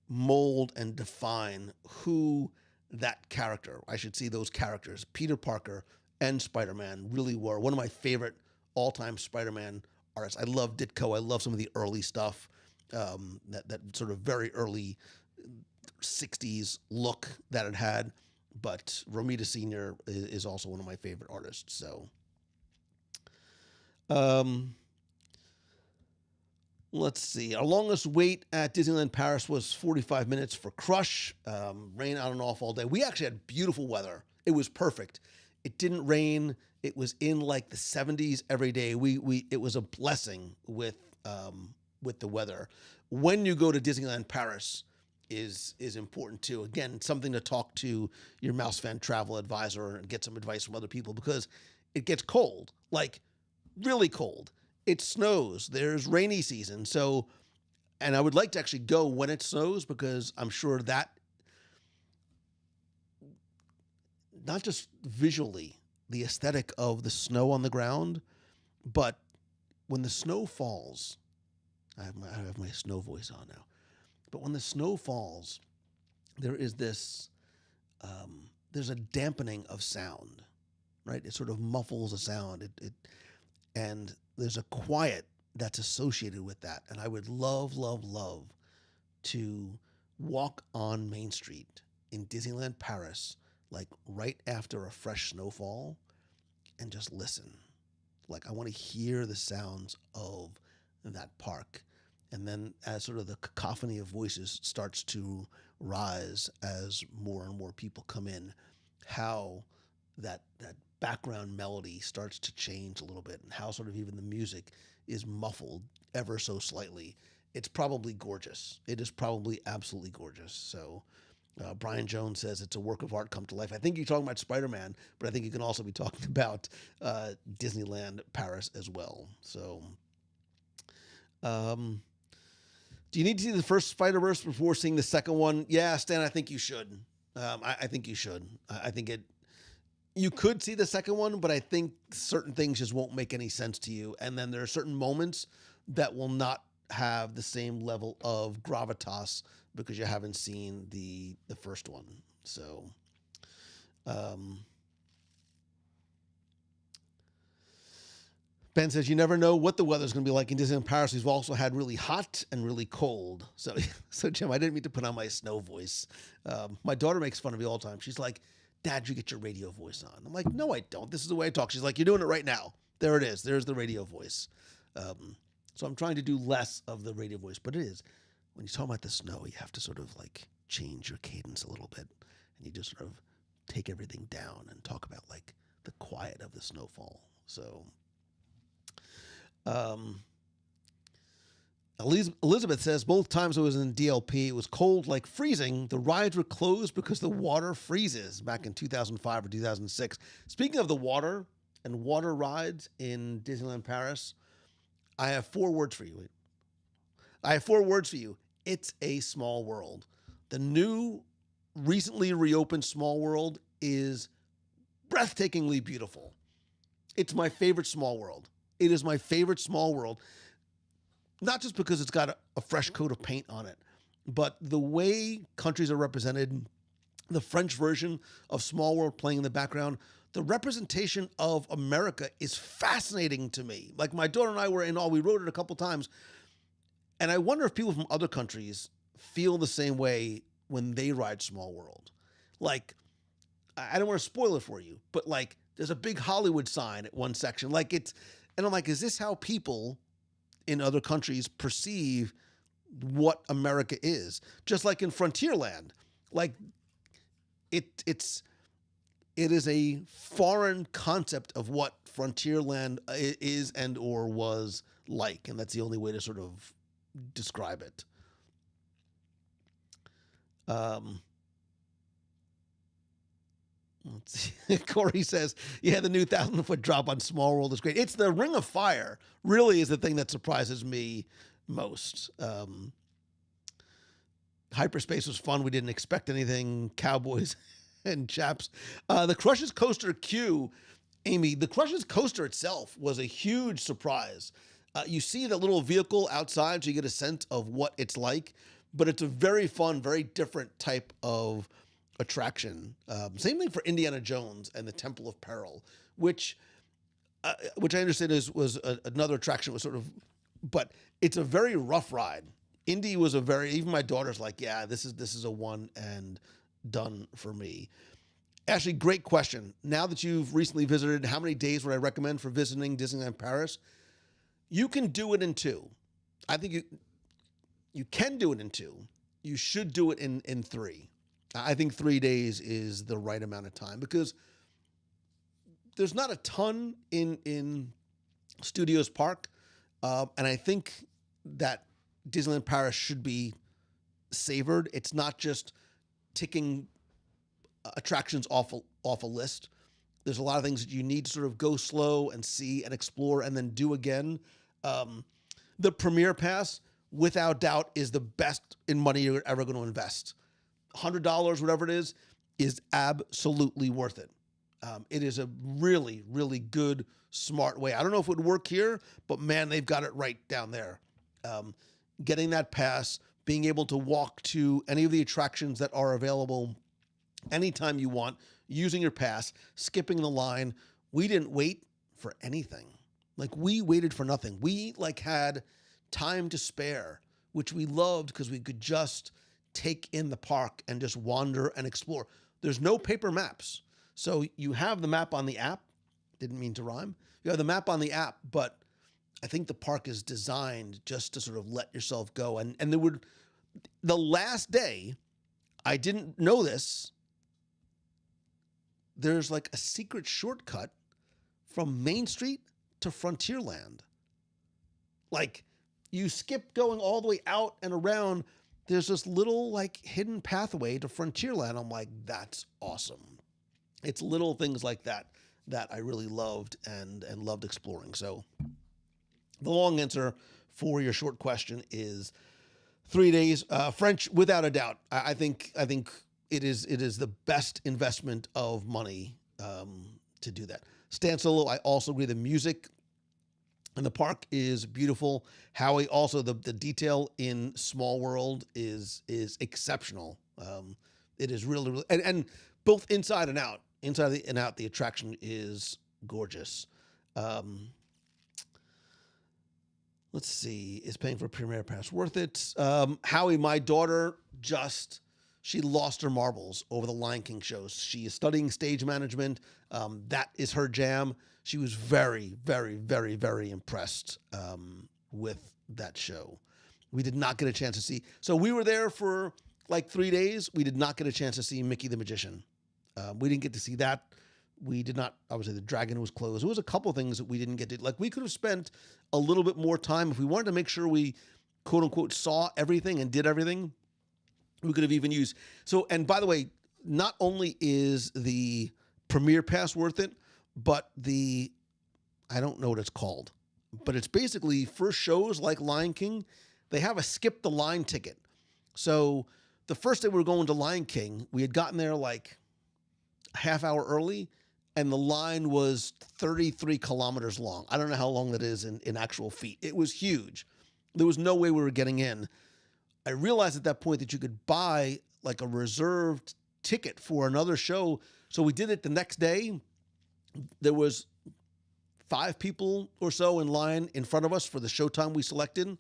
mold and define who that character, I should see those characters, Peter Parker and Spider-Man, really were. One of my favorite all-time Spider-Man artists. I love Ditko. I love some of the early stuff, that sort of very early 60s look that it had. But Romita Sr. is also one of my favorite artists. So, Let's see. Our longest wait at Disneyland Paris was 45 minutes for Crush. Rain on and off all day. We actually had beautiful weather. It was perfect. It didn't rain. It was in like the 70s every day. It was a blessing with the weather. When you go to Disneyland Paris is important too. Again, something to talk to your Mouse Fan travel advisor and get some advice from other people, because it gets cold, like really cold. It snows. There's rainy season. So, and I would like to actually go when it snows, because I'm sure that not just visually, the aesthetic of the snow on the ground, but when the snow falls, I have my snow voice on now, but when the snow falls, there is this, there's a dampening of sound, right? It sort of muffles a sound. And there's a quiet that's associated with that. And I would love, love, love to walk on Main Street in Disneyland Paris, like right after a fresh snowfall, and just listen. Like, I want to hear the sounds of that park. And then as sort of the cacophony of voices starts to rise as more and more people come in, how that background melody starts to change a little bit, and how sort of even the music is muffled ever so slightly. It's probably gorgeous. It is probably absolutely gorgeous. So Brian Jones says it's a work of art come to life. I think you're talking about Spider-Man, but I think you can also be talking about Disneyland Paris as well. So do you need to see the first Spider-Verse before seeing the second one? Yeah, Stan, I think you should. I think you should. I think you could see the second one, but I think certain things just won't make any sense to you. And then there are certain moments that will not have the same level of gravitas because you haven't seen the first one. So, Ben says, you never know what the weather's going to be like in Disneyland Paris. We've also had really hot and really cold. So Jim, I didn't mean to put on my snow voice. My daughter makes fun of me all the time. She's like, Dad, you get your radio voice on. I'm like, no, I don't. This is the way I talk. She's like, you're doing it right now. There it is. There's the radio voice. So I'm trying to do less of the radio voice, but it is. When you talk about the snow, you have to sort of like change your cadence a little bit, and you just sort of take everything down and talk about like the quiet of the snowfall. So, Elizabeth says, both times I was in DLP, it was cold like freezing. The rides were closed because the water freezes back in 2005 or 2006. Speaking of the water and water rides in Disneyland Paris, I have 4 words for you. It's a small world. The new, recently reopened Small World is breathtakingly beautiful. It's my favorite Small World. It is my favorite Small World. Not just because it's got a fresh coat of paint on it, but the way countries are represented, the French version of Small World playing in the background, the representation of America is fascinating to me. Like, my daughter and I were in we rode it a couple times, and I wonder if people from other countries feel the same way when they ride Small World. Like, I don't want to spoil it for you, but like, there's a big Hollywood sign at one section. Like, and I'm like, is this how people in other countries perceive what America is? Just like in Frontierland, like it is a foreign concept of what Frontierland is and or was like, and that's the only way to sort of describe it. Let's see. Corey says, yeah, the new 1,000-foot drop on Small World is great. It's the Ring of Fire really is the thing that surprises me most. Hyperspace was fun. We didn't expect anything. Cowboys and chaps. The Crush's Coaster queue, Amy, the Crush's Coaster itself was a huge surprise. You see the little vehicle outside, so you get a sense of what it's like, but it's a very fun, very different type of attraction. Same thing for Indiana Jones and the Temple of Peril, which I understand was another attraction. Was sort of, but it's a very rough ride. Indy was even my daughter's like, yeah, this is a one and done for me. Ashley, great question. Now that you've recently visited, how many days would I recommend for visiting Disneyland Paris? You can do it in 2. I think you can do it in 2. You should do it in 3. I think 3 days is the right amount of time because there's not a ton in Studios Park, and I think that Disneyland Paris should be savored. It's not just ticking attractions off a list. There's a lot of things that you need to sort of go slow and see and explore and then do again. The Premier Pass, without doubt, is the best in money you're ever going to invest. $100, whatever it is absolutely worth it. It is a really, really good, smart way. I don't know if it would work here, but man, they've got it right down there. Getting that pass, being able to walk to any of the attractions that are available anytime you want, using your pass, skipping the line. We didn't wait for anything. Like, we waited for nothing. We had time to spare, which we loved because we could just take in the park and just wander and explore. There's no paper maps. So you have the map on the app. Didn't mean to rhyme. You have the map on the app, but I think the park is designed just to sort of let yourself go. And the last day, I didn't know this, there's like a secret shortcut from Main Street to Frontierland. Like, you skip going all the way out and around. There's this little hidden pathway to Frontierland. I'm like, that's awesome. It's little things like that I really loved and loved exploring. So the long answer for your short question is 3 days. French, without a doubt. I think it is the best investment of money to do that. Stan Solo, I also agree. The music in the park is beautiful. Howie, also the detail in Small World is exceptional. It is really, really, and both inside and out. Inside and out, the attraction is gorgeous. Let's see. Is paying for a Premier Pass worth it? Howie, my daughter, she lost her marbles over the Lion King shows. She is studying stage management. That is her jam. She was very, very, very, very impressed with that show. We did not get a chance to see. So we were there for 3 days. We did not get a chance to see Mickey the Magician. We didn't get to see that. We did not, obviously the dragon was closed. There was a couple of things that we didn't get to, we could have spent a little bit more time if we wanted to make sure we quote unquote saw everything and did everything. We could have even used, and by the way, not only is the Premier Pass worth it, but I don't know what it's called, but it's basically for shows like Lion King, they have a skip the line ticket. So the first day we were going to Lion King, we had gotten there a half hour early, and the line was 33 kilometers long. I don't know how long that is in actual feet. It was huge. There was no way we were getting in. I realized at that point that you could buy a reserved ticket for another show. So we did it the next day. There was 5 people or so in line in front of us for the showtime we selected.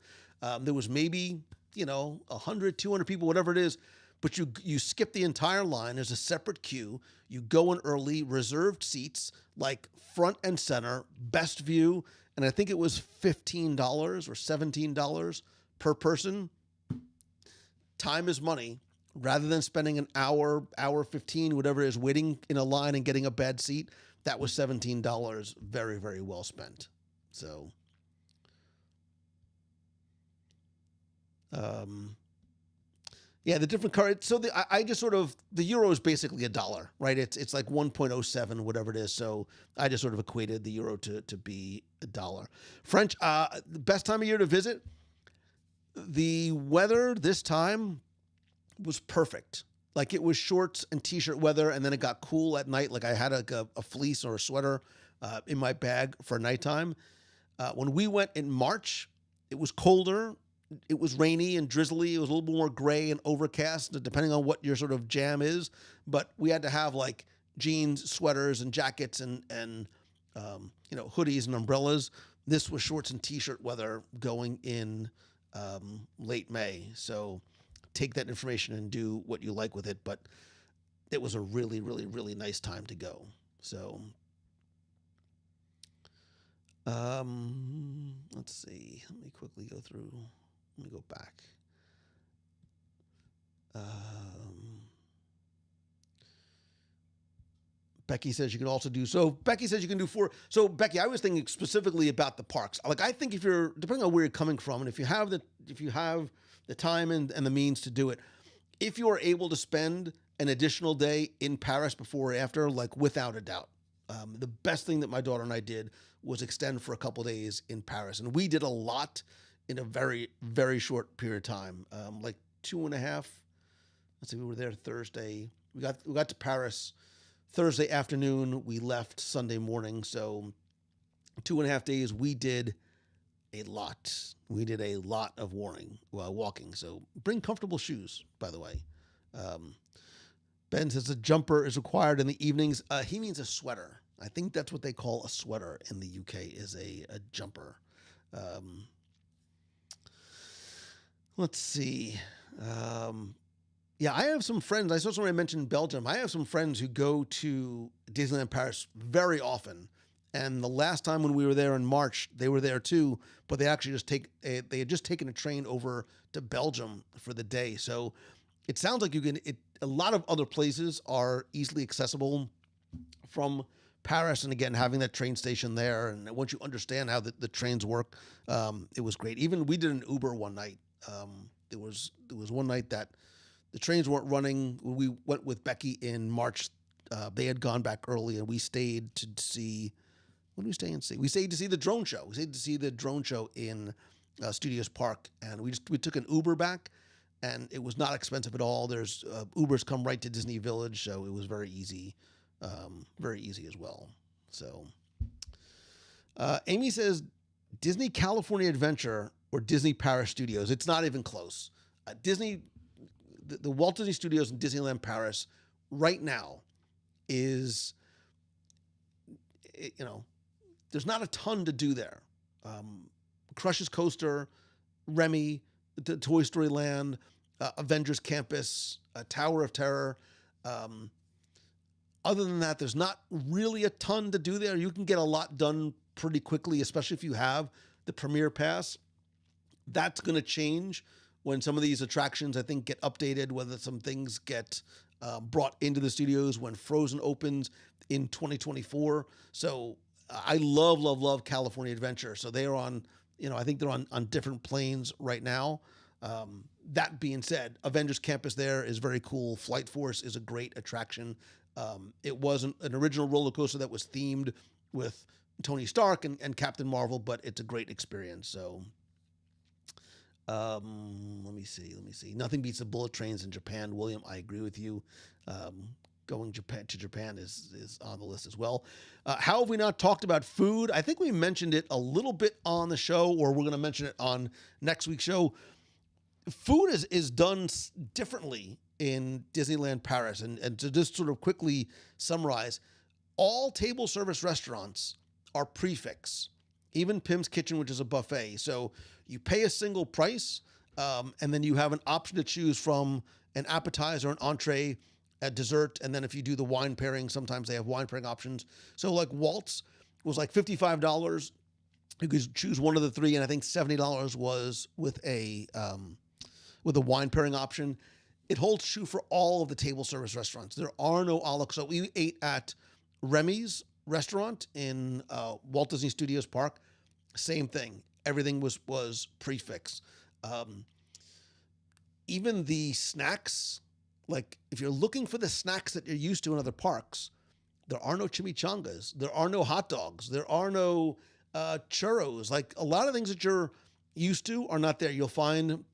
There was maybe, 100, 200 people, whatever it is. But you skip the entire line. There's a separate queue. You go in early, reserved seats, front and center, best view. And I think it was $15 or $17 per person. Time is money. Rather than spending an hour 15, whatever it is, waiting in a line and getting a bad seat, that was $17 very, very well spent. So, yeah, the different currency. So I just the euro is basically $1, right? It's like 1.07, whatever it is. So I just sort of equated the euro to be $1. French, the best time of year to visit. The weather this time was perfect. It was shorts and t-shirt weather, and then it got cool at night. I had a fleece or a sweater in my bag for nighttime. When we went in March, it was colder. It was rainy and drizzly. It was a little bit more gray and overcast, depending on what your sort of jam is. But we had to have jeans, sweaters, and jackets, and hoodies and umbrellas. This was shorts and t-shirt weather going in late May. So take that information and do what you like with it. But it was a really, really, really nice time to go. So Let's see. Let me quickly go through. Let me go back. Becky says you can also do so. Becky says you can do four. So Becky, I was thinking specifically about the parks. Like I think if you're depending on where you're coming from, and if you have the time and the means to do it, if you are able to spend an additional day in Paris before or after, like without a doubt, the best thing that my daughter and I did was extend for a couple days in Paris, and we did a lot in a very very short period of time, like 2.5. Let's see, we were there Thursday. We got to Paris Thursday afternoon. We left Sunday morning, so 2.5 days. We did a lot. We did a lot of walking. So bring comfortable shoes, by the way. Ben says a jumper is required in the evenings. He means a sweater. I think that's what they call a sweater in the UK, is a jumper. Let's see. Yeah, I have some friends. I saw somebody mention Belgium. I have some friends who go to Disneyland Paris very often. And the last time when we were there in March, they were there too, but they actually they had just taken a train over to Belgium for the day. So it sounds like a lot of other places are easily accessible from Paris. And again, having that train station there, and once you understand how the trains work, it was great. Even we did an Uber one night. There was one night that the trains weren't running. We went with Becky in March. They had gone back early, and we stayed to see. What did we stay and see? We stayed to see the drone show. We stayed to see the drone show in Studios Park, and we took an Uber back, and it was not expensive at all. There's Ubers come right to Disney Village, so it was very easy as well. So, Amy says Disney California Adventure or Disney Paris Studios. It's not even close. The Walt Disney Studios in Disneyland Paris right now is, there's not a ton to do there. Crush's Coaster, Remy, the Toy Story Land, Avengers Campus, Tower of Terror. Other than that, there's not really a ton to do there. You can get a lot done pretty quickly, especially if you have the Premier Pass. That's going to change when some of these attractions, I think, get updated, whether some things get brought into the studios when Frozen opens in 2024. So I love California Adventure. So they are on, I think they're on different planes right now. That being said, Avengers Campus there is very cool. Flight Force is a great attraction. It wasn't an original roller coaster that was themed with Tony Stark and Captain Marvel, but it's a great experience. So let me see. Nothing beats the bullet trains in Japan. William, I agree with you. Going to Japan is on the list as well. How have we not talked about food? I think we mentioned it a little bit on the show, or we're going to mention it on next week's show. Food is done differently in Disneyland Paris. And to just sort of quickly summarize, all table service restaurants are prefix. Even Pim's Kitchen, which is a buffet. So you pay a single price, and then you have an option to choose from an appetizer, an entree, a dessert, and then if you do the wine pairing, sometimes they have wine pairing options. So like Waltz was like $55. You could choose one of the three, and I think $70 was with a wine pairing option. It holds true for all of the table service restaurants. There are no a la carte. So we ate at Remy's restaurant in Walt Disney Studios Park. Same thing. Everything was prefix. Even the snacks, like if you're looking for the snacks that you're used to in other parks, there are no chimichangas. There are no hot dogs. There are no churros. Like a lot of things that you're used to are not there. You'll find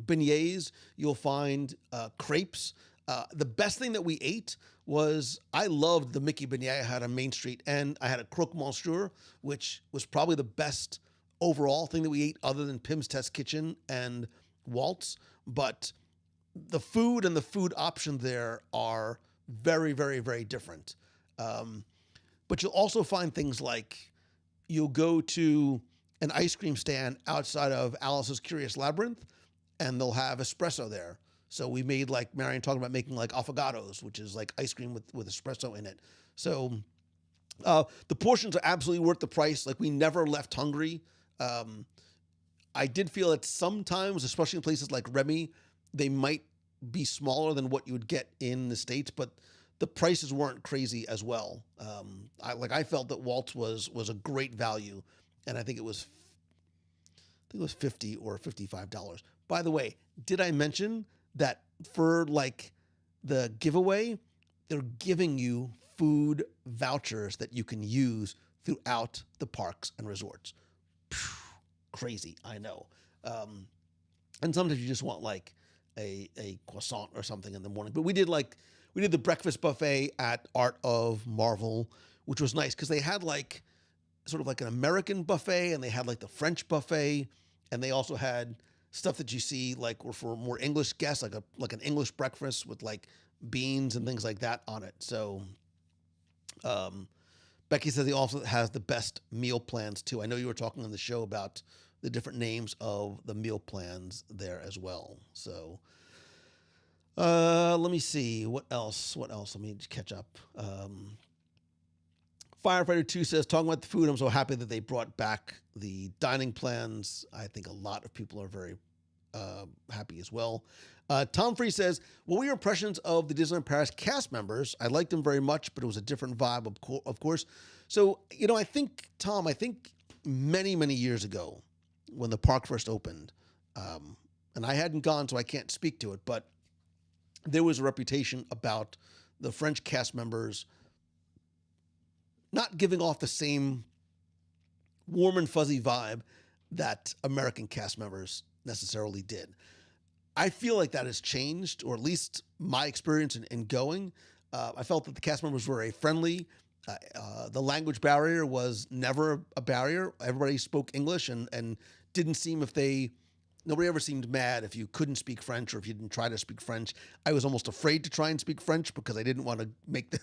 beignets. You'll find crepes. The best thing that we ate was, I loved the Mickey beignet I had on Main Street, and I had a croque monsieur, which was probably the best overall thing that we ate other than Pim's Test Kitchen and Waltz. But the food and the food option there are very, very, very different. But you'll also find things like you'll go to an ice cream stand outside of Alice's Curious Labyrinth, and they'll have espresso there. So we made, like Marion talking about, making like affogatos, which is like ice cream with espresso in it. So The portions are absolutely worth the price. Like, we never left hungry. I did feel that sometimes, especially in places like Remy, they might be smaller than what you would get in the States, but the prices weren't crazy as well. I felt that Walt's was a great value, and I think it was $50 or $55. By the way, did I mention that for like the giveaway, they're giving you food vouchers that you can use throughout the parks and resorts? Phew, crazy, I know. And sometimes you just want like a croissant or something in the morning. But we did the breakfast buffet at Art of Marvel, which was nice because they had like sort of like an American buffet, and they had like the French buffet, and they also had stuff that you see like for more English guests, like an English breakfast with like beans and things like that on it. So Becky says he also has the best meal plans too. I know you were talking on the show about the different names of the meal plans there as well. So let me see. What else? Let me just catch up. Firefighter 2 says, talking about the food, I'm so happy that they brought back the dining plans. I think a lot of people are very happy as well. Tom Free says, what were your impressions of the Disneyland Paris cast members? I liked them very much, but it was a different vibe, of course. So, I think many, many years ago when the park first opened, and I hadn't gone, so I can't speak to it, but there was a reputation about the French cast members not giving off the same warm and fuzzy vibe that American cast members necessarily did. I feel like that has changed, or at least my experience in going. I felt that the cast members were very friendly. The language barrier was never a barrier. Everybody spoke English and didn't seem nobody ever seemed mad if you couldn't speak French or if you didn't try to speak French. I was almost afraid to try and speak French because I didn't want to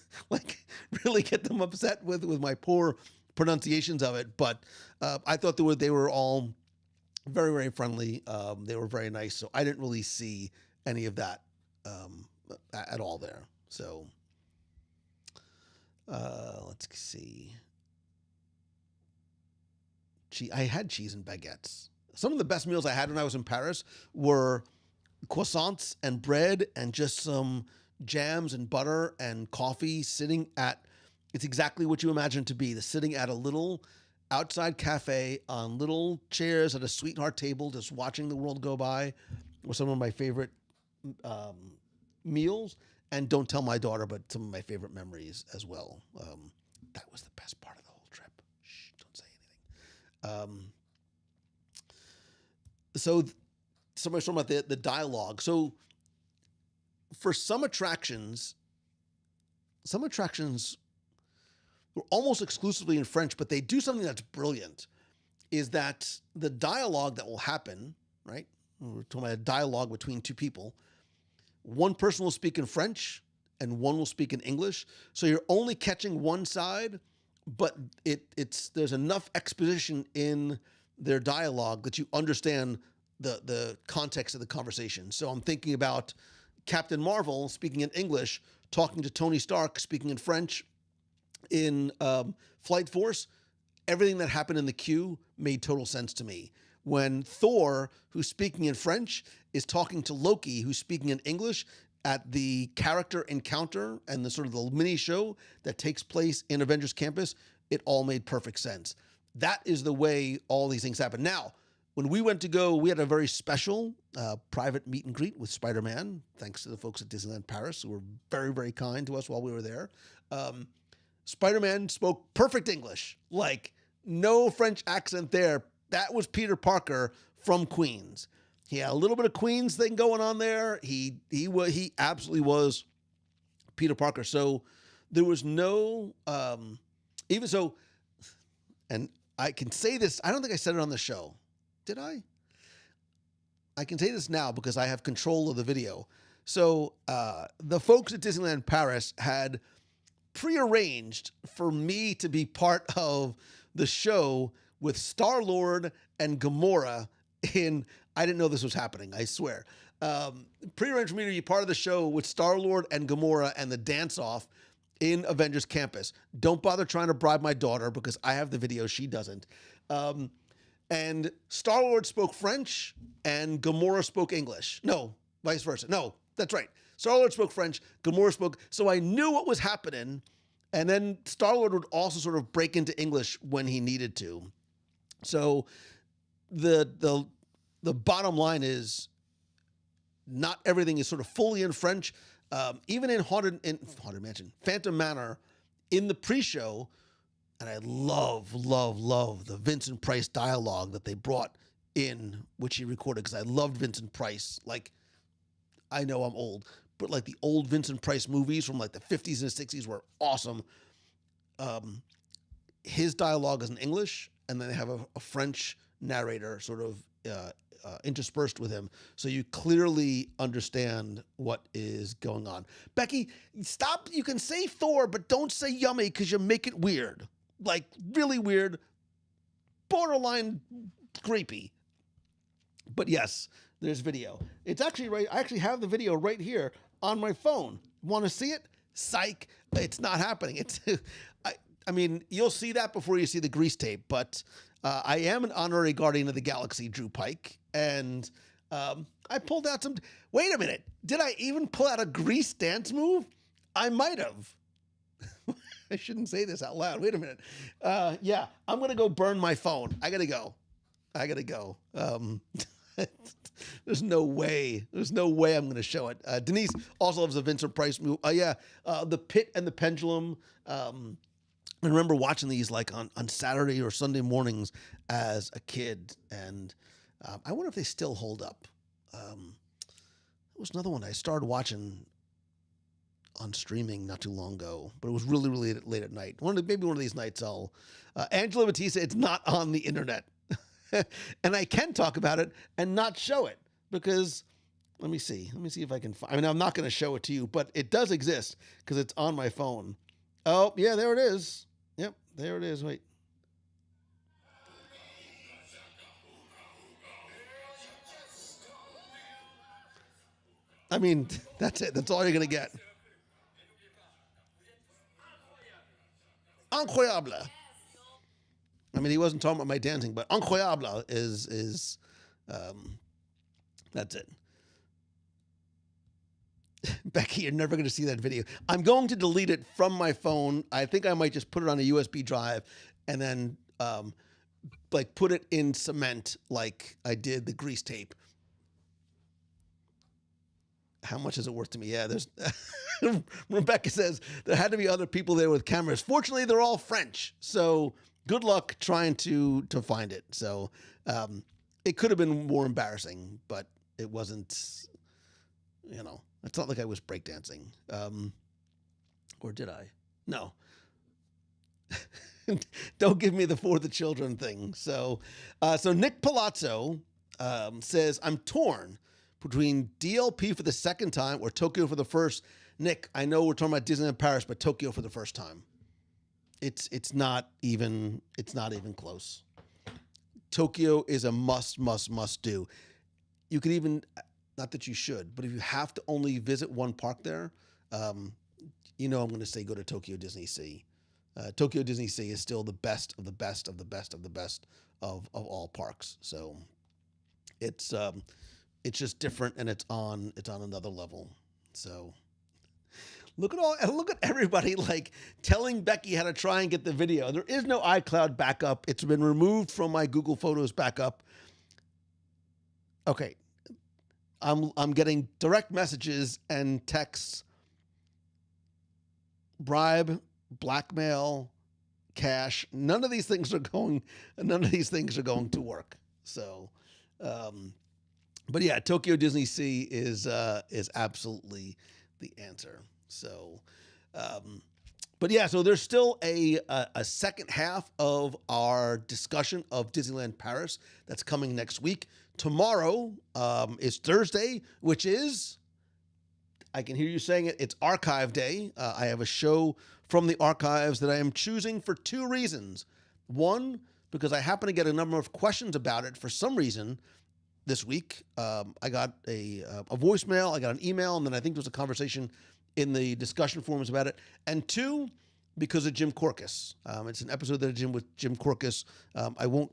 really get them upset with my poor pronunciations of it. But I thought they were all very, very friendly. They were very nice. So I didn't really see any of that at all there. So let's see. I had cheese and baguettes. Some of the best meals I had when I was in Paris were croissants and bread and just some jams and butter and coffee it's exactly what you imagine it to be. Sitting at a little outside cafe on little chairs at a sweetheart table, just watching the world go by, were some of my favorite meals. And don't tell my daughter, but some of my favorite memories as well. That was the best part of the whole trip. Shh, don't say anything. So somebody's talking about the dialogue. So for some attractions were almost exclusively in French, but they do something that's brilliant, is that the dialogue that will happen, right? We're talking about a dialogue between two people. One person will speak in French and one will speak in English. So you're only catching one side, but there's enough exposition in their dialogue that you understand the context of the conversation. So I'm thinking about Captain Marvel speaking in English, talking to Tony Stark speaking in French in Flight Force. Everything that happened in the queue made total sense to me. When Thor, who's speaking in French, is talking to Loki, who's speaking in English, at the character encounter and the sort of the mini show that takes place in Avengers Campus, it all made perfect sense. That is the way all these things happen. Now, when we went to go, we had a very special private meet and greet with Spider-Man, thanks to the folks at Disneyland Paris, who were very, very kind to us while we were there. Spider-Man spoke perfect English, like no French accent there. That was Peter Parker from Queens. He had a little bit of Queens thing going on there. He absolutely was Peter Parker. So there was no, even so, and I can say this, I don't think I said it on the show. Did I? I can say this now because I have control of the video. So the folks at Disneyland Paris had prearranged for me to be part of the show with Star-Lord and Gamora I didn't know this was happening, I swear. Prearranged for me to be part of the show with Star-Lord and Gamora and the dance-off in Avengers Campus. Don't bother trying to bribe my daughter because I have the video, she doesn't. And Star-Lord spoke French and Gamora spoke English. No, vice versa. No, that's right. Star-Lord spoke French, Gamora spoke. So I knew what was happening. And then Star-Lord would also sort of break into English when he needed to. So the bottom line is not everything is sort of fully in French. Even in Haunted Mansion, Phantom Manor, in the pre-show, and I love the Vincent Price dialogue that they brought in, which he recorded, because I loved Vincent Price. Like, I know I'm old, but like the old Vincent Price movies from like the 50s and 60s were awesome. His dialogue is in English, and then they have a French narrator sort of interspersed with him, so you clearly understand what is going on. Becky, stop. You can say Thor, but don't say yummy because you make it weird. Like, really weird, borderline creepy. But yes, there's video. It's actually right. I actually have the video right here on my phone. Want to see it? Psych. It's not happening. It's, I mean, you'll see that before you see the grease tape, but I am an honorary guardian of the galaxy, Drew Pike, and I pulled out some. Wait a minute. Did I even pull out a grease dance move? I might have. I shouldn't say this out loud. Wait a minute. Yeah, I'm going to go burn my phone. I got to go. There's no way I'm going to show it. Denise also loves the Vincent Price move. The Pit and the Pendulum. I remember watching these like on Saturday or Sunday mornings as a kid, and I wonder if they still hold up. There was another one I started watching on streaming not too long ago, but it was really, really late at night. Maybe one of these nights I'll... Angela Batista, it's not on the internet. And I can talk about it and not show it because... Let me see if I can find... I mean, I'm not going to show it to you, but it does exist because it's on my phone. Oh, yeah, there it is. Yep, there it is. Wait. I mean, that's it. That's all you're going to get. Incroyable. I mean, he wasn't talking about my dancing, but incroyable is that's it. Becky, you're never going to see that video. I'm going to delete it from my phone. I think I might just put it on a USB drive and then like put it in cement like I did the grease tape. How much is it worth to me? Yeah, there's Rebecca says there had to be other people there with cameras. Fortunately, they're all French. So good luck trying to find it. So it could have been more embarrassing, but it wasn't, it's not like I was breakdancing. Or did I? No. Don't give me the for the children thing. So Nick Palazzo says, I'm torn between DLP for the second time or Tokyo for the first. Nick, I know we're talking about Disneyland Paris, but Tokyo for the first time. It's not even close. Tokyo is a must do. You could even, not that you should, but if you have to only visit one park there, I'm going to say go to Tokyo Disney Sea. Tokyo Disney Sea is still the best of the best of the best of the best of all parks. So it's just different and it's on another level. So look at everybody like telling Becky how to try and get the video. There is no iCloud backup. It's been removed from my Google Photos backup. Okay. I'm getting direct messages and texts. Bribe, blackmail, cash. None of these things are going to work. So, but yeah, Tokyo Disney Sea is absolutely the answer. So, but yeah, so there's still a second half of our discussion of Disneyland Paris that's coming next week. Tomorrow is Thursday, which is, I can hear you saying it, it's Archive Day. I have a show from the archives that I am choosing for two reasons. One, because I happen to get a number of questions about it for some reason this week. I got a voicemail, I got an email, and then I think there was a conversation in the discussion forums about it, and 2, because of Jim Korkis. It's an episode that I did with Jim Korkis. I won't,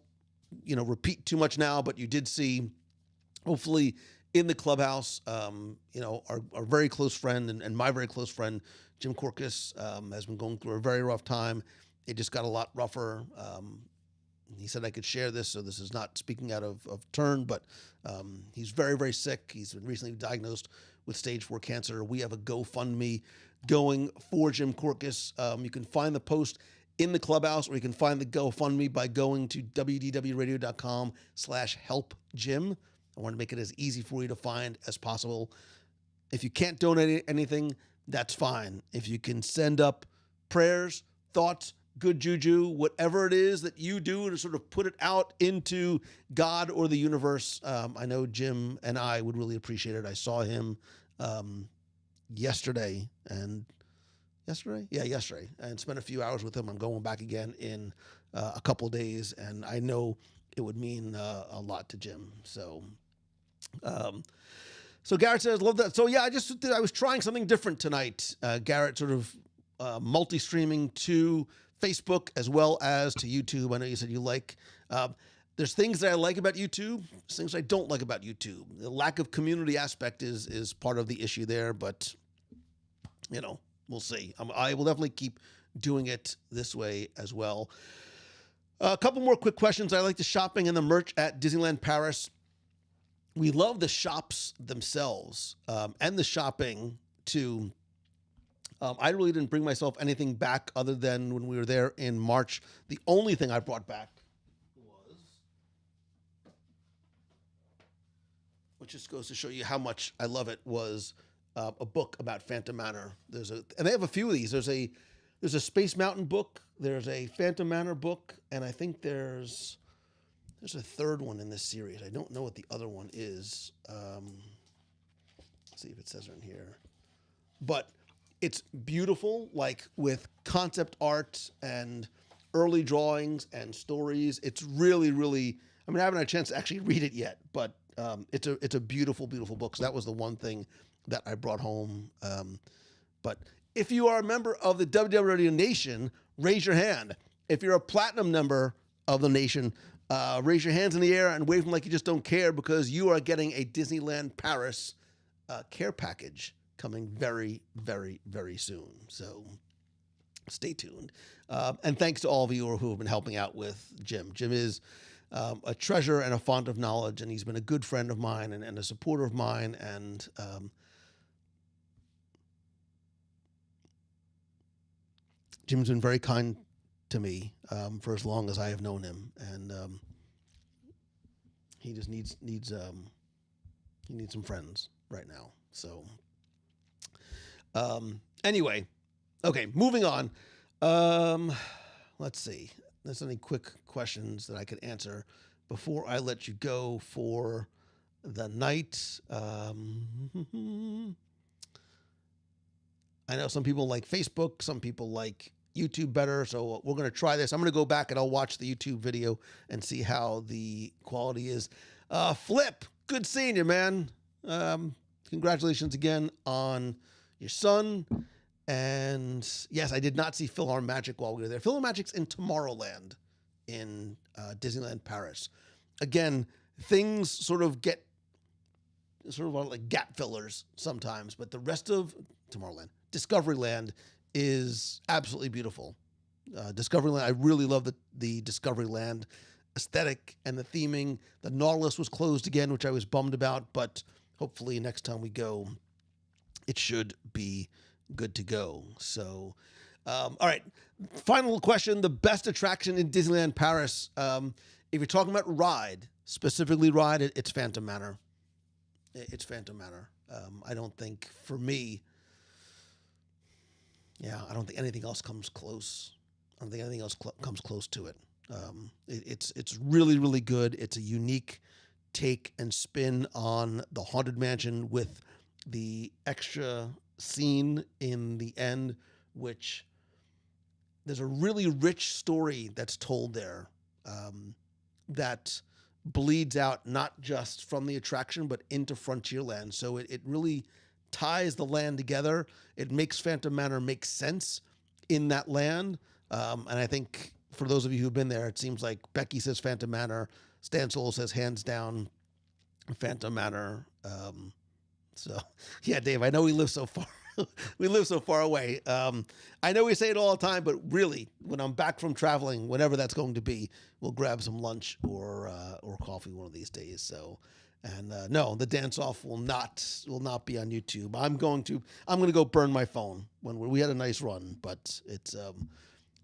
repeat too much now, but you did see, hopefully, in the clubhouse, our very close friend and my very close friend, Jim Korkis, has been going through a very rough time. It just got a lot rougher. He said I could share this, so this is not speaking out of turn, but he's very, very sick. He's been recently diagnosed with stage 4 cancer. We have a GoFundMe going for Jim Korkis. You can find the post in the clubhouse, or you can find the GoFundMe by going to wdwradio.com/helpjim. I want to make it as easy for you to find as possible. If you can't donate anything, that's fine. If you can send up prayers, thoughts, good juju, whatever it is that you do to sort of put it out into God or the universe, I know Jim and I would really appreciate it. I saw him yesterday, and spent a few hours with him. I'm going back again in a couple of days, and I know it would mean a lot to Jim. So Garrett says, love that. So yeah, I was trying something different tonight. Garrett, sort of multi-streaming to Facebook as well as to YouTube. I know you said you like, there's things that I like about YouTube, there's things I don't like about YouTube. The lack of community aspect is part of the issue there, but we'll see. I will definitely keep doing it this way as well. A couple more quick questions. I like the shopping and the merch at Disneyland Paris. We love the shops themselves and the shopping too. I really didn't bring myself anything back other than when we were there in March. The only thing I brought back was, which just goes to show you how much I love it, was a book about Phantom Manor. And they have a few of these. There's a Space Mountain book. There's a Phantom Manor book, and I think there's a third one in this series. I don't know what the other one is. Let's see if it says it in here. But it's beautiful, like with concept art and early drawings and stories. It's really, really, I haven't had a chance to actually read it yet, but it's a beautiful, beautiful book. So that was the one thing that I brought home. But if you are a member of the WDW Radio Nation, raise your hand. If you're a platinum member of the nation, raise your hands in the air and wave them like you just don't care, because you are getting a Disneyland Paris care package coming very, very, very soon. So stay tuned. And thanks to all of you who have been helping out with Jim. Jim is a treasure and a font of knowledge, and he's been a good friend of mine and a supporter of mine. And Jim's been very kind to me for as long as I have known him, and he just needs some friends right now. So anyway, okay, moving on. Let's see. There's any quick questions that I could answer before I let you go for the night. I know some people like Facebook, some people like YouTube better, so we're going to try this. I'm going to go back and I'll watch the YouTube video and see how the quality is. Flip, good seeing you, man. Congratulations again on your son. And yes, I did not see PhilharMagic while we were there. PhilharMagic's in Tomorrowland in Disneyland Paris. Again, things sort of get like gap fillers sometimes, but the rest of Tomorrowland, Discoveryland, is absolutely beautiful. Discoveryland, I really love the Discoveryland aesthetic and the theming. The Nautilus was closed again, which I was bummed about, but hopefully next time we go, it should be good to go. So, all right. Final question. The best attraction in Disneyland Paris. If you're talking about ride, specifically ride, it's Phantom Manor. It's Phantom Manor. I don't think, for me, I don't think anything else comes close. I don't think anything else comes close to it. It's really, really good. It's a unique take and spin on the Haunted Mansion with the extra scene in the end, which there's a really rich story that's told there that bleeds out not just from the attraction but into Frontierland. So it really ties the land together. It makes Phantom Manor make sense in that land. And I think for those of you who've been there, it seems like Becky says Phantom Manor, Stan Solo says hands down Phantom Manor. So yeah, Dave, I know we live so far. We live so far away. I know we say it all the time, but really, when I'm back from traveling, whenever that's going to be, we'll grab some lunch or coffee one of these days. So, and no, the dance off will not be on YouTube. I'm going to go burn my phone when we had a nice run, but it's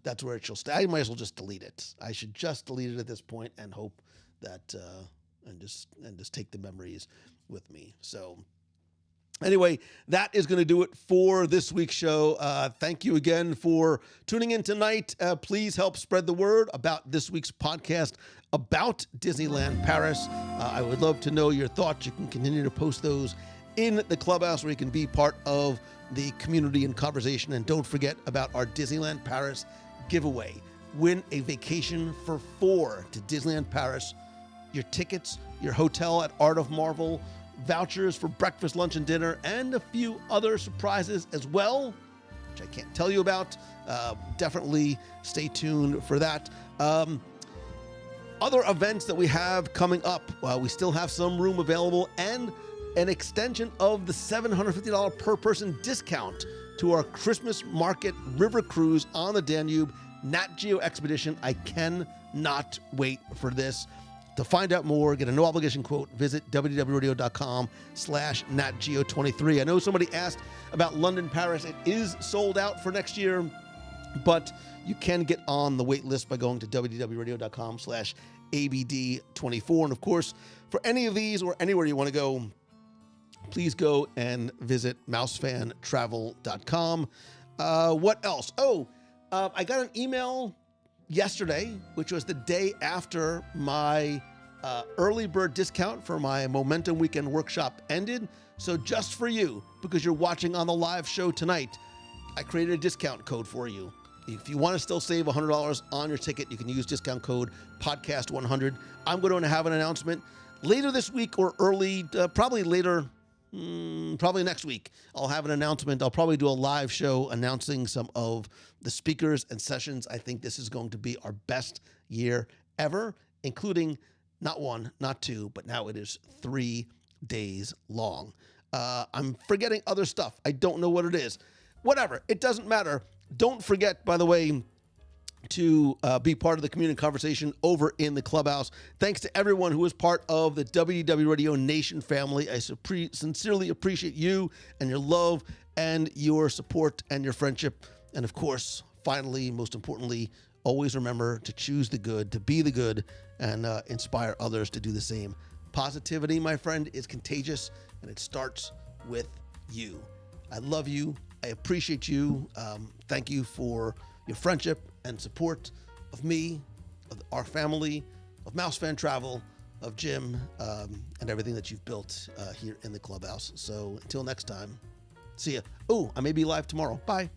that's where it shall stay. I might as well just delete it. I should just delete it at this point and hope that and just take the memories with me. So. Anyway, that is going to do it for this week's show. Thank you again for tuning in tonight. Please help spread the word about this week's podcast about Disneyland Paris. I would love to know your thoughts. You can continue to post those in the clubhouse where you can be part of the community and conversation. And don't forget about our Disneyland Paris giveaway. Win a vacation for 4 to Disneyland Paris. Your tickets, your hotel at Art of Marvel, vouchers for breakfast, lunch, and dinner, and a few other surprises as well, which I can't tell you about. Definitely stay tuned for that. Other events that we have coming up, we still have some room available and an extension of the $750 per person discount to our Christmas Market River Cruise on the Danube, Nat Geo Expedition. I cannot wait for this. To find out more, get a no obligation quote, visit www.radio.com/NatGeo23. I know somebody asked about London, Paris. It is sold out for next year, but you can get on the wait list by going to www.radio.com/ABD24. And of course, for any of these or anywhere you want to go, please go and visit mousefantravel.com. What else? I got an email yesterday, which was the day after my early bird discount for my Momentum Weekend Workshop ended. So just for you, because you're watching on the live show tonight, I created a discount code for you. If you want to still save $100 on your ticket, you can use discount code podcast100. I'm going to have an announcement later this week or early, probably next week. I'll have an announcement. I'll probably do a live show announcing some of the speakers and sessions. I think this is going to be our best year ever, including not 1, not 2, but now it is 3 days long. I'm forgetting other stuff. I don't know what it is. Whatever. It doesn't matter. Don't forget, by the way, to be part of the community conversation over in the clubhouse. Thanks to everyone who is part of the WDW Radio Nation family. I sincerely appreciate you and your love and your support and your friendship. And of course, finally, most importantly, always remember to choose the good, to be the good, and inspire others to do the same. Positivity, my friend, is contagious, and it starts with you. I love you. I appreciate you. Thank you for your friendship and support of me, of our family, of Mouse Fan Travel, of Jim, and everything that you've built here in the clubhouse. So until next time, see ya. Oh, I may be live tomorrow. Bye.